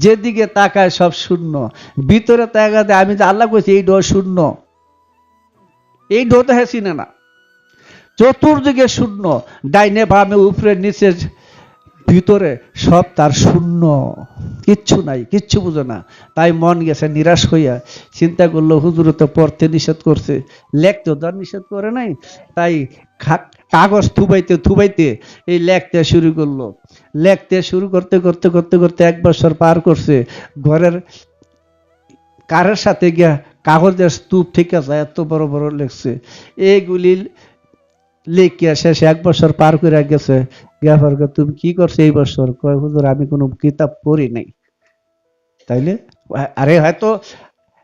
যেদিকে তাকায় সব শূন্য। ভিতরে তাকাতে আমি যে আল্লাহ কইছি এই ডো শূন্য, এই ডো তো হ্যাঁ চিনে না। চতুর্দিকে শূন্য, ডাইনে বামে উপরে নিচে ভিতরে সব তার শূন্য, কিচ্ছু নাই, কিচ্ছু বুঝে না। তাই মন গেছে নিরাশ হইয়া, চিন্তা করলো হুজুর তো পড়তে নিষেধ করছে, লেখতে তো আর নিষেধ করে নাই। তাই কাগজ থুবাইতে থুবাইতে এই লেখতে শুরু করলো। লেখতে শুরু করতে করতে করতে করতে 1 বছর পার করছে। ঘরের কারের সাথে গিয়া কাগজের স্তূপ ঠিক আছে, এত বড় বড় লেখছে। এইগুলি লেখিয়া শেষে 1 বছর পার করে গেছে। গিয়াফর কয়, তুমি কি করছো এই বছর? কয়, হুজুর আমি কোনো কিতাব পড়ি নাই। তাইলে আরে হয়তো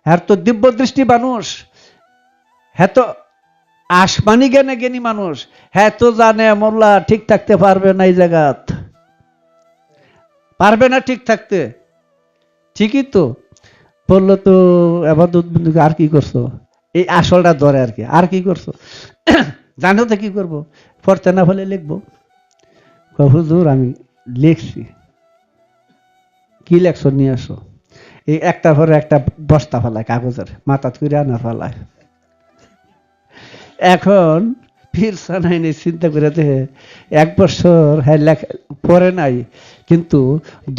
হ্যাঁ তো দিব্য দৃষ্টি মানুষ, হ্যাঁ তো আসমানি জ্ঞানে জ্ঞানী মানুষ, হ্যাঁ তো জানে মোল্লা ঠিক থাকতে পারবে না এই জায়গাত, পারবে না ঠিক থাকতে। ঠিকই তো বললো, তো আবাদত বন্দী আর কি করছো? এই আসলটা ধরে আর কি, আর কি করছো? জানো তো কি করবো, পড়তে না হলে লিখবো। কয়, হুজুর আমি লিখছি। কি লেখছো নিয়ে আসো। এই একটার পরে একটা বস্তা ফেলায় কাগজের, মাথা করে আনা ফেলায়। এখন পীর সানাইনি চিন্তা করে দেখে 1 বছর হ্যাঁ লেখা পড়ে নাই, কিন্তু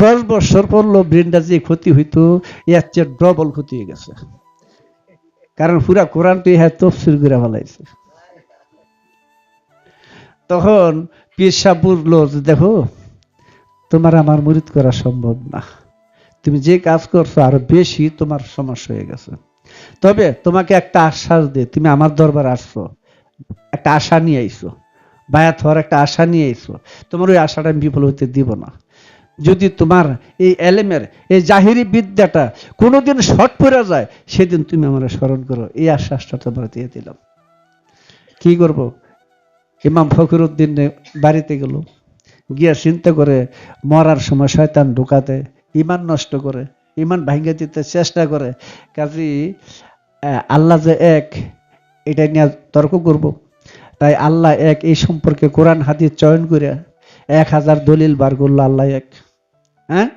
10 বছর পড়লো ব্রেনটা যে ক্ষতি হইতো এর চেয়ে ডবল ক্ষতি হয়ে গেছে। কারণ পুরা কোরআনটি হ্যাঁ তফসির করে ফেলাইছে। তখন পীর সাহেব বুঝলো যে দেখো, তোমার আমার মুরিদ করা সম্ভব না, তুমি যে কাজ করছো আরো বেশি তোমার সমস্যা হয়ে গেছে। তবে তোমাকে একটা আশ্বাস দে, তুমি আমার দরবার আসছো, একটা আশা নিয়ে আইছো, বায়াত হওয়ার একটা আশা নিয়ে আইছো, তোমার ওই আশাটা আমি বিফল হইতে দিব না। যদি তোমার এই এলেমের এই জাহিরি বিদ্যাটা কোনোদিন শর্ট পড়ে যায়, সেদিন তুমি আমার স্মরণ করো, এই আশ্বাসটা তোমার দিয়ে দিলাম। কি করব? ইমাম ফখরুদ্দিন বাড়িতে গেল, গিয়া চিন্তা করে মরার সময় শয়তান ঢুকাতে, ইমান নষ্ট করে, ইমান ভাঙ্গে দিতে চেষ্টা করে। কাজী আল্লাহ যে এক, এটা নিয়ে তর্ক করব। তাই আল্লাহ এক এই সম্পর্কে কোরআন হাদিস চয়ন করে 1000 দলিল বার করলো আল্লাহ এক। হ্যাঁ,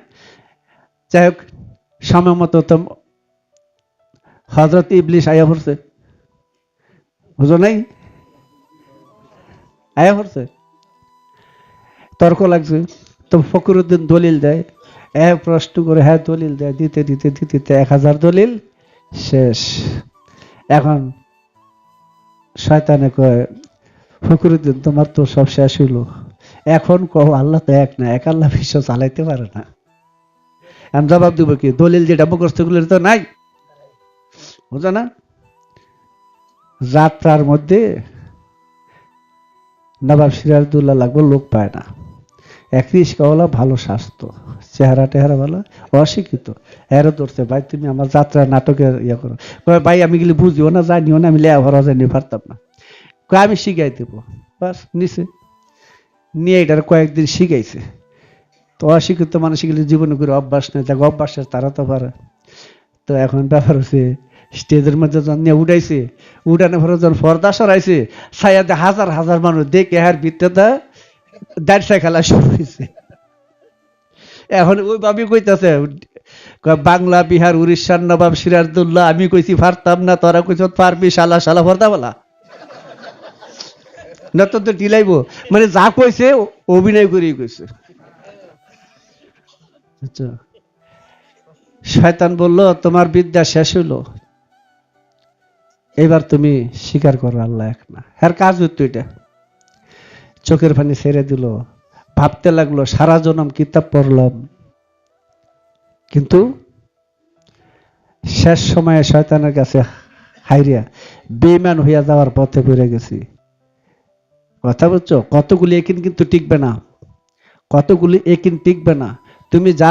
যাই হোক, সময় মতো তো হজরত ইবলিস আয়া পড়ছে, বুঝো নাই? আয়া পড়ছে, তর্ক লাগছে। তো ফখরুদ্দিন দলিল দেয়, এক প্রশ্ন করে হ্যাঁ দলিল দেয়, দিতে দিতে দিতে দিতে 1000 দলিল শেষ। এখন শয়তানে কয়, ফখরুদ্দিন তোমার তো সব শেষ হইলো, এখন কহ আল্লাহ তো এক না, এক আল্লাহ বিশ্ব চালাইতে পারে না। আমি জবাব দিব কি? দলিল যেটা মুখস্থ গুলো তো নাই, বুঝো না? যাত্রার মধ্যে নবাব সিরাজদৌল্লা লাগবে, লোক পায় না। এক রিস্কাওয়ালা ভালো স্বাস্থ্য, চেহারা টেহারা ভালো, অশিক্ষিত, এরও ধরছে, ভাই তুমি আমার যাত্রা নাটকের ইয়ে করো। ভাই আমি গেলে বুঝিও না, জানিও না, আমি লেয়া ভরা জানি পারতাম না। আমি শিখাই দেবো। বাস নিচে নিয়ে এটার কয়েকদিন শিখাইছে। তো অশিক্ষিত মানুষ গেলে জীবনে করে অভ্যাস নেই, যাকে অভ্যাস তারা তো পারে। তো এখন ব্যাপার হচ্ছে, স্টেজের মধ্যে যখন নিয়ে উঠাইছে, উঠানোর পরে যখন পর্দা সরাইছে, ছায়াতে হাজার হাজার মানুষ দেখে হার ভিতরে দাঁড়িয়ে খেলা শুরু হয়েছে। এখন ওই ভাবি কইতাছে, বাংলা বিহার উড়িষ্যার নবাব সিরাজদৌল্লা, আমি কইছি পারতাম না, তোরা কইছ পারবি, শালা শালা পর্দা বলা না, তো ঢিলাইব। মানে যা কইছে অভিনয় করেই কইছে। আচ্ছা, শয়তান বলল তোমার বিদ্যা শেষ হইলো, এবার তুমি স্বীকার করো আল্লাহ এক না। হ্যার কাজ হইতো এটা। চোখের পানি ছেড়ে দিল, ভাবতে লাগলো সারা জনম কিতাব পড়লাম, কিন্তু শেষ সময়ে শয়তানের কাছে হাইরিয়া বেঈমান হইয়া যাওয়ার পথে পড়ে গেছি। কথা বুঝছো? কতগুলি একিন কিন্তু টিকবে না, কতগুলি একিন টিকবে না। তুমি যা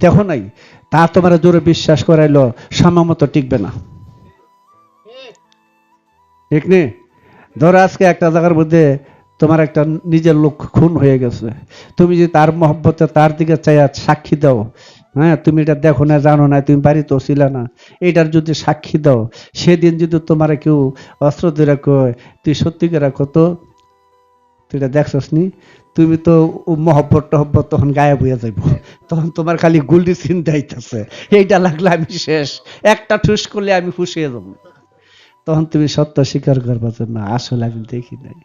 দেখো নাই তা তোমার জোরে বিশ্বাস করাইলো, সময় মতো টিকবে না। ঠিক নেই? ধরো আজকে একটা জায়গার মধ্যে তোমার একটা নিজের লোক খুন হয়ে গেছে, তুমি যদি তার মহব্বতে তার দিকে চাইয়া সাক্ষী দাও, হ্যাঁ তুমি এটা দেখো না, জানো না, তুমি বাড়িতেও ছিল না, এটার যদি সাক্ষী দাও, সেদিন যদি তোমার কেউ অস্ত্র ধরে কয় তুই সত্যি করে রাখো তো, তুই এটা দেখছস নি, তুমি তো মহব্বত টহব্বত তখন গায়েব হইয়া যাইব, তখন তোমার খালি গুলি চিন্তা হইতেছে, এইটা লাগলে আমি শেষ, একটা ঠুস করলে আমি ফুসিয়ে যাব। তখন তুমি সত্য স্বীকার করবা যে না, আসলে আমি দেখি নাই।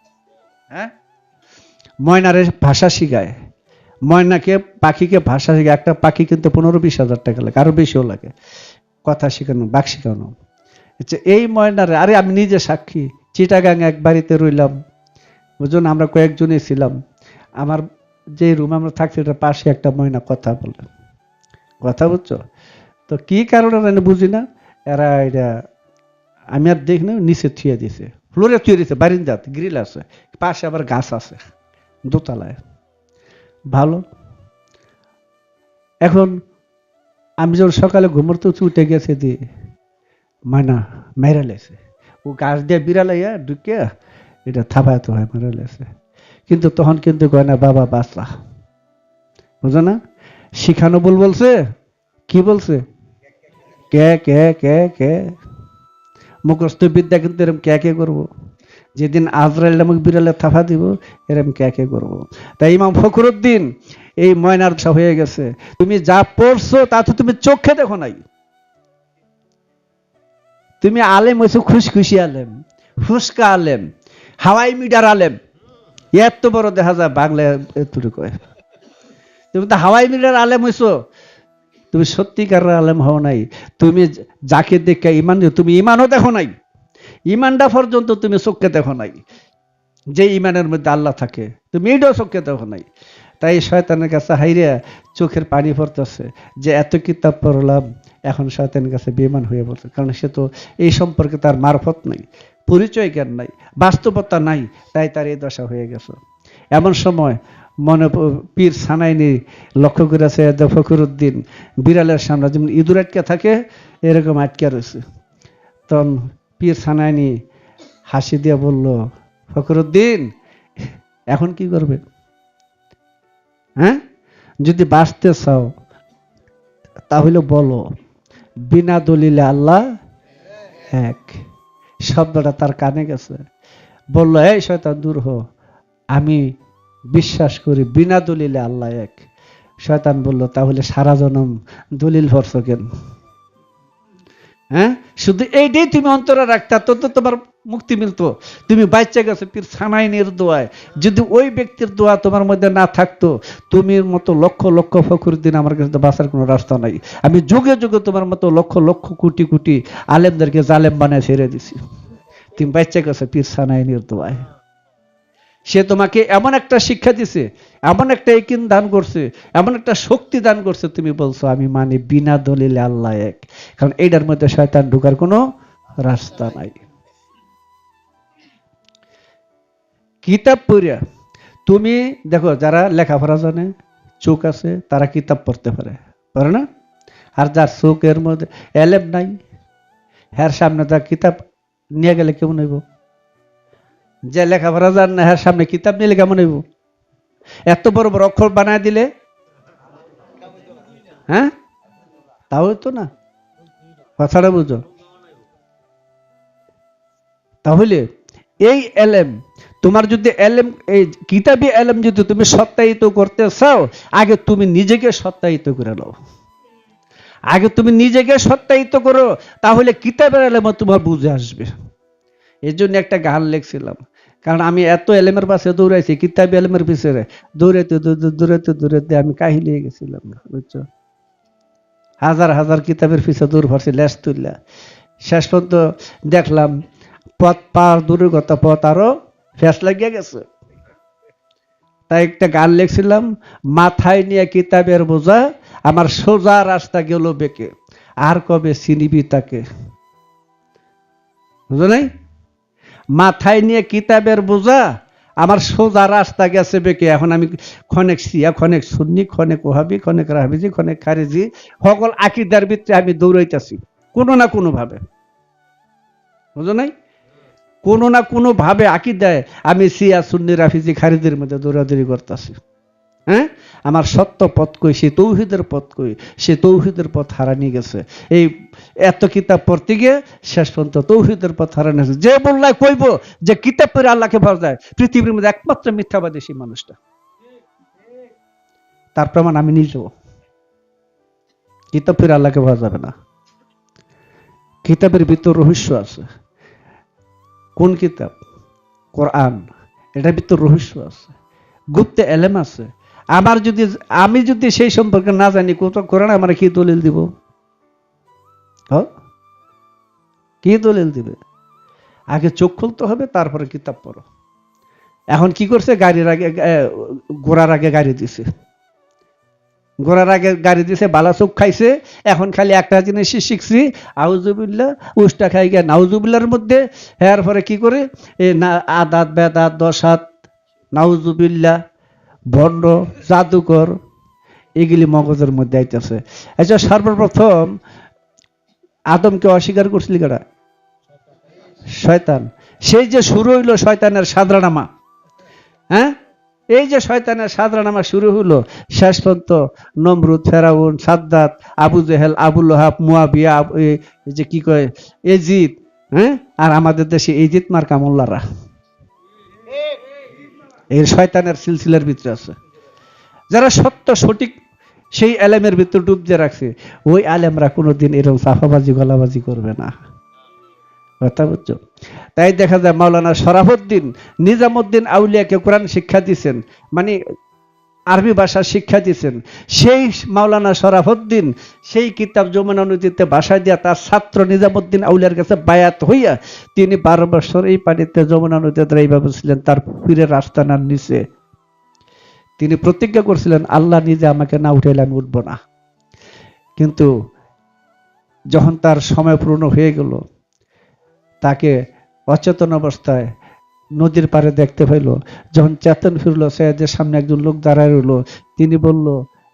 হ্যাঁ, ময়নারে ভাষা শিখায়, ময়নাকে পাখিকে ভাষা শিখায়। একটা পাখি কিন্তু 15-20 হাজার টাকা লাগে, আরো বেশিও লাগে, কথা শেখানো, বাক শেখানো। আচ্ছা, এই ময়নারে, আরে আমি নিজে সাক্ষী, চিটাগাং এক বাড়িতে রইলাম, বুঝুন আমরা কয়েকজনই ছিলাম, আমার যে রুম আমরা থাকছি এটার পাশে একটা ময়না কথা বলে, কথা বুঝছো? তো কি কারণে আমি বুঝি না, এরা এটা আমি আর দেখি না, নিচে থুয়ে দিছে, ফ্লোরে থুয়ে দিছে, বারিন্দাত গ্রিল আছে, পাশে আবার গাছ আছে, দোতলায়। ভালো। এখন আমি যখন সকালে ঘুমোর তো উঠে গেছে দিয়ে মানা মেরা লেছে, ও গাছ দিয়ে বিড়ালাইয়া ঢুকে এটা থাপায় তো হয় মেরা লেছে, কিন্তু তখন কিন্তু কয় না বাবা বাঁচলা, বুঝো না? শিখানো ভুল বলছে, কি বলছে? কে কে কে কে। মুখস্থ বিদ্যা কিন্তু এরকম কে কে করবো, যেদিন আজরাইল নামক বিড়ালে থাফা দিব এরকম কে কে করবো। তাই ইমাম ফখরুদ্দিন এই ময়নার সব হয়ে গেছে, তুমি যা পড়ছো তা তো তুমি চোখে দেখো নাই। তুমি আলেম হয়েছো খুশখুশি আলেম, ফুসকা আলেম, হাওয়াই মিডার আলেম, এত বড় দেখা যায় বাংলায় এতটুকু কয়। তুমি তো হাওয়াই মিডার আলেম হয়েছো, তুমি সত্যিকার আলেম হও নাই। তুমি যাকে দেখে ইমান, তুমি ইমানও দেখো নাই, ইমানটা পর্যন্ত তুমি চোখে দেখো নাই, যে ইমানের মধ্যে আল্লাহ থাকে তুমি এটাও চোখে দেখো নাই। তাই শয়তানের কাছে হাইরিয়া চোখের পানি পড়তেছে যে এত কিতাব পড়লাম, এখন শয়তানের কাছে বেঈমান হয়ে পড়ছে, কারণ সে তো এই সম্পর্কে তার মারফত নাই, পরিচয় জ্ঞান নাই, বাস্তবতা নাই, তাই তার এই দশা হয়ে গেছে। এমন সময় মনে পীর সানাইনি লক্ষ্য করেছে ফখরুদ্দিন বিড়ালের সামনে যেমন ইঁদুর আটকে থাকে এরকম আটকে রয়েছে। তখন পীর সানাইনি হাসি দিয়ে বলল, ফখরুদ্দিন এখন কি করবে? হ্যাঁ, যদি বাঁচতে চাও তাহলে বলো বিনা দলিলে আল্লাহ এক। শব্দটা তার কানে গেছে। বলল, এই শয়তান দূর হ, আমি বিশ্বাস করি বিনা দলিলে আল্লাহ এক। শয়তান বলল, তাহলে সারা জনম দলিল ভরছ কেন? হ্যাঁ, শুধু এইটাই তুমি অন্তরে রাখতা তো তোমার মুক্তি মিলতো। তুমি বাচ্চা গেছো পীর সানাইনের দোয়ায়, যদি ওই ব্যক্তির দোয়া তোমার মধ্যে না থাকতো, তুমি মতো লক্ষ লক্ষ ফখরুদ্দিন আমার কাছে বাঁচার কোনো রাস্তা নাই। আমি যুগে যুগে তোমার মতো লক্ষ লক্ষ কোটি কোটি আলেমদেরকে জালেম বানায় ছেড়ে দিছি, তুমি বাচ্চা গেছো পীর সানাইনের দোয়ায়। সে তোমাকে এমন একটা শিক্ষা দিছে, এমন একটা ইকিন দান করছে, এমন একটা শক্তি দান করছে, তুমি বলছো আমি মানি বিনা দলিলে আল্লাহ এক, কারণ এইটার মধ্যে শয়তান ঢোকার কোনো রাস্তা নাই। কিতাব পড়িয়া তুমি দেখো, যারা লেখাপড়া জানে, চোখ আছে, তারা কিতাব পড়তে পারে, পারে না? আর যার চোখের মধ্যে এলেম নাই, হ্যার সামনে তার কিতাব নিয়ে গেলে কেমন হইব? যে লেখাপড়া জান না হ্যার সামনে কিতাব নিলে কেমন হইব? এত বড় বড় অক্ষর বানায় দিলে, হ্যাঁ, তাও তো না, কথাটা বুঝো। তাহলে এই এলেম, তোমার যদি এলেম, এই কিতাবি এলেম যদি তুমি সত্যায়িত করতে চাও, আগে তুমি নিজেকে সত্যায়িত করে নাও, আগে তুমি নিজেকে সত্যায়িত করো, তাহলে কিতাবের এলেম তোমার বুঝে আসবে। এই জন্য একটা গান লিখছিলাম, কারণ আমি এত এলেমের পাশে দৌড়াইছি, কিতাবি এলেমের পিছনে দৌড়াইতে দৌড়াইতে দৌড়াইতে আমি কাহিল হয়ে গেছিলাম, বুঝছো? হাজার হাজার কিতাবের পিছনে দৌড় ভরছি লেস তুললা, শেষ পর্যন্ত দেখলাম পথ পার দূরের কথা, পথ আরো ফ্যাস লাগিয়ে গেছে। তাই একটা গান লিখছিলাম, মাথায় নিয়ে কিতাবের বোঝা, আমার সোজা রাস্তা গেল বেঁকে, আর কবে চিনিবি তাকে। বুঝো নাই? মাথায় নিয়ে কিতাবের বোঝা, আমার সোজা রাস্তা গেছে বেঁকে, এখন আমি খনেক শিয়া, খনেক সুন্নি, খনেক ওহাবি, খনেক রাহবিজি, খনেক খারিজি, সকল আকীদার ভিতরে আমি দৌড়াইতেছি কোনো না কোনো ভাবে। বুঝো নাই? কোনো না কোনো ভাবে আকীদায় আমি শিয়া, সুন্নি, রাফিজি, খারিজির মধ্যে দৌড়াদৌড়ি করতেছি। হ্যাঁ, আমার সত্য পথ কই, সে তৌহিদের পথ কই, সে তৌহিদের পথ হারানি গেছে। এই এত কিতাব পড়তে গিয়ে শেষ পর্যন্ত তৌহিদের পথ হারানি গেছে। যে বললাই কইব যে কিতাব পড়ে আল্লাহকে পাওয়া যায়, পৃথিবীর মধ্যে একমাত্র মিথ্যাবাদী সেই মানুষটা। তার প্রমাণ আমি নিজেও। কিতাব পড়ে আল্লাহকে পাওয়া যাবে না, কিতাবের ভিতর রহস্য আছে। কোন কিতাব? কোরআন, এটার ভিতর রহস্য আছে, গুপ্ত এলেম আছে। আমার যদি, আমি যদি সেই সম্পর্কে না জানি, কোরআন আমার কি দলিল দিব? কি দলিল দিবে? আগে চোখ খুলতে হবে, তারপরে কিতাব পড়ো। এখন কি করছে, গাড়ির আগে ঘোড়ার আগে গাড়ি দিছে, ঘোড়ার আগে গাড়ি দিছে, বালা চোখ খাইছে। এখন খালি একটা জিনিস শিখছি, আউজুবিল্লাহ, উষ্টা খাই গিয়ে নাউজুবিল্লার মধ্যে, এর পরে কি করে আদাত বেদাত দশ হাত নাউজুবিল্লাহ, ভণ্ড, জাদুকর, এগুলি মগজের মধ্যে আইতেছে। আচ্ছা, সর্বপ্রথম আদমকে অস্বীকার করছিল কারা? শয়তান। সেই যে শুরু হইল শয়তানের সাদরানামা, হ্যাঁ, এই যে শয়তানের সাদরানামা শুরু হলো, শেষ পর্যন্ত নমরুদ, ফেরাউন, সাদ্দাত, আবু জেহেল, আবু লহাব, মুয়াবিয়া, এই যে কি কয়, এজিদ, হ্যাঁ, আর আমাদের দেশে এজিদ মার্কা মোল্লারা, এই শয়তানের সিলসিলার ভিতরে আছে। যারা সত্য সঠিক সেই আলেমের ভিতর ডুব দিয়ে রাখছে, ওই আলেমরা কোনোদিন এরকম সাফাবাজি গলাবাজি করবে না। কথা বুঝছো? তাই দেখা যায় মাওলানা শরাফুদ্দিন নিজামুদ্দিন আউলিয়াকে কোরআন শিক্ষা দিয়েছেন, মানে আরবি ভাষা শিক্ষা দিয়েছেন। সেই মাওলানা শরাফুদ্দিন সেই কিতাব যমুনা নদীতে ভাষায় দিয়া তার ছাত্র নিজামুদ্দিন আউলিয়ার কাছে বায়াত হইয়া তিনি 12 বছর এই পানিতে যমুনা নদীতে এইভাবে ছিলেন, তার পীরের আস্তানার নিচে। তিনি প্রতিজ্ঞা করছিলেন, আল্লাহ নিজে আমাকে না উঠাইলে আমি উঠবো না। কিন্তু যখন তার সময় পূর্ণ হয়ে গেল, তাকে অচেতন অবস্থায় নদীর পাড়ে দেখতে পাইল। যখন চেতন ফিরলো, সৈয়দের সামনে একজন লোক দাঁড়ায় রইল। তিনি বলল,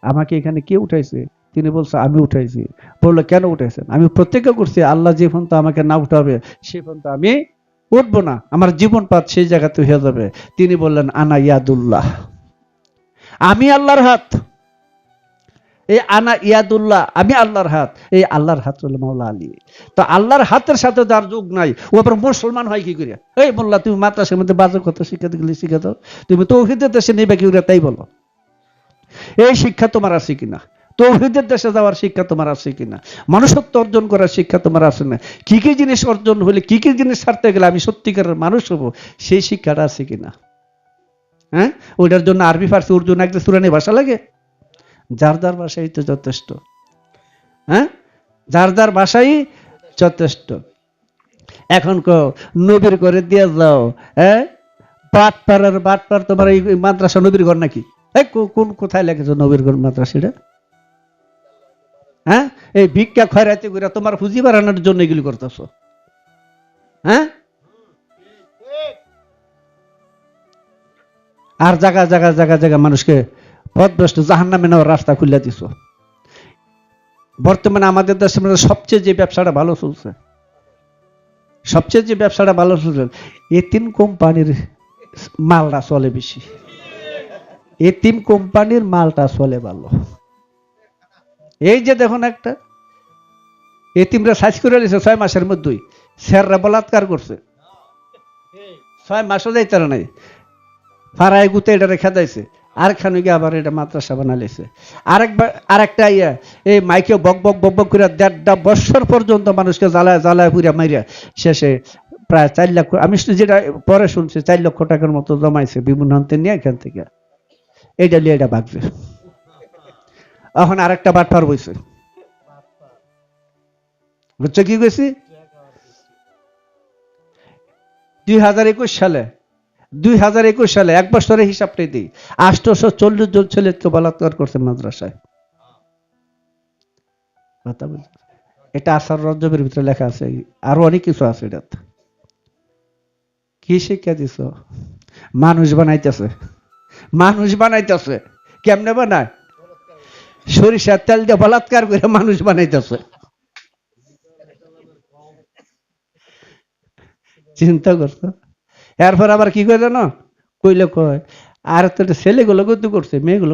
আমাকে এখানে কে উঠাইছে? তিনি বলছে, আমি উঠাইছি। বললো, কেন উঠাইছেন? আমি প্রতিজ্ঞা করছি, আল্লাহ যে পর্যন্ত আমাকে না উঠাবে সে পর্যন্ত আমি উঠবো না, আমার জীবন পাত সেই জায়গাতে হয়ে যাবে। তিনি বললেন, আনা ইয়াদুল্লাহ, আমি আল্লাহর হাত। এই আনা ইয়াদুল্লাহ, আমি আল্লাহর হাত। এই আল্লাহর হাত হলো মাওলা আলী। তো আল্লাহর হাতের সাথে যার যোগ নাই, ও আবার মুসলমান হয় কি করে? এই মোল্লা, তুমি মাদ্রাসার মধ্যে বাজে কথা শিখাতে গেলে শিখে দাও, তুমি তৌহিদের দেশে নেবে কি করে তাই বলো। এই শিক্ষা তোমার আছে কিনা? তৌহিদের দেশে যাওয়ার শিক্ষা তোমার আছে কিনা? মনুষ্যত্ব অর্জন করার শিক্ষা তোমার আছে না? কি কি জিনিস অর্জন হলে, কি কি জিনিস ছাড়তে গেলে আমি সত্যিকারের মানুষ হবো, সেই শিক্ষাটা আছে কিনা? হ্যাঁ, ওইটার জন্য আরবি, ফার্সি, উর্দু না, একটা সুরানি ভাষা লাগে? যার যার ভাষাই তো যথেষ্ট। হ্যাঁ, যার যার ভাষাই যথেষ্ট। এখন নবীর করে দিয়ে যাও, হ্যাঁ, বাটপাড়ার বাটপার তোমার এই মাদ্রাসা নবীর ঘর নাকি? কোন কোথায় লেগেছে নবীর ঘর মাদ্রাসাটা? হ্যাঁ, এই ভিক্ষা খয়রাতি করে তোমার পুঁজি বাড়ানোর জন্য এগুলি করতেছ। হ্যাঁ, আর জায়গা জায়গা জায়গা জায়গা মানুষকে পথভ্রষ্ট জাহান্নামে নেওয়ার রাস্তা খুলে দিছ। বর্তমানে আমাদের দেশের মধ্যে সবচেয়ে যে ব্যবসাটা ভালো চলছে, সবচেয়ে যে ব্যবসাটা ভালো চলছে, এতিম কোম্পানির মালটা চলে বেশি। এতিম কোম্পানির মালটা চলে ভালো। এই যে দেখুন, একটা এতিমরা সাইজ করে নিয়েছে 6 মাসের মধ্যেই, স্যাররা বলাৎকার করছে, 6 মাসও যাইতে নাই, ফারায় গুতে এটা রেখা দিয়েছে। আরেকখানে গিয়ে আবার এটা মাদ্রাসা বানাইছে। আরেকটা ইয়া, এই মাইকে বক বক বক বক করে 1.5 বছর পর্যন্ত মানুষকে জ্বালায় জ্বালায় পুরিয়া মাইরিয়া শেষে প্রায় 4 লাখ, আমি যেটা পরে শুনছি 4 লক্ষ টাকার মতো জমাইছে বিভিন্ন হান্তে নিয়ে এখান থেকে। এইটা নিয়ে এটা ভাগছে। এখন আরেকটা বাটপার বইছে, বুঝছো কি কইছি? 2021 সালে 1 বছরের হিসাবটাই দিই, 840 জন ছেলেকে বলাৎকার করছে মাদ্রাসায়। এটা আসার রজবের ভিতরে লেখা আছে, আরো অনেক কিছু আছে। এটা কি শিক্ষা দিছ? মানুষ বানাইতেছে, মানুষ বানাইতেছে। কেমনে বানায়? সরিষার তেল দিয়ে বলাৎকার করে মানুষ বানাইতেছে। চিন্তা করছো? এরপর আবার কি করে জানো? কইলে কয়, আর তো ছেলেগুলো করতে করছে, মেয়েগুলো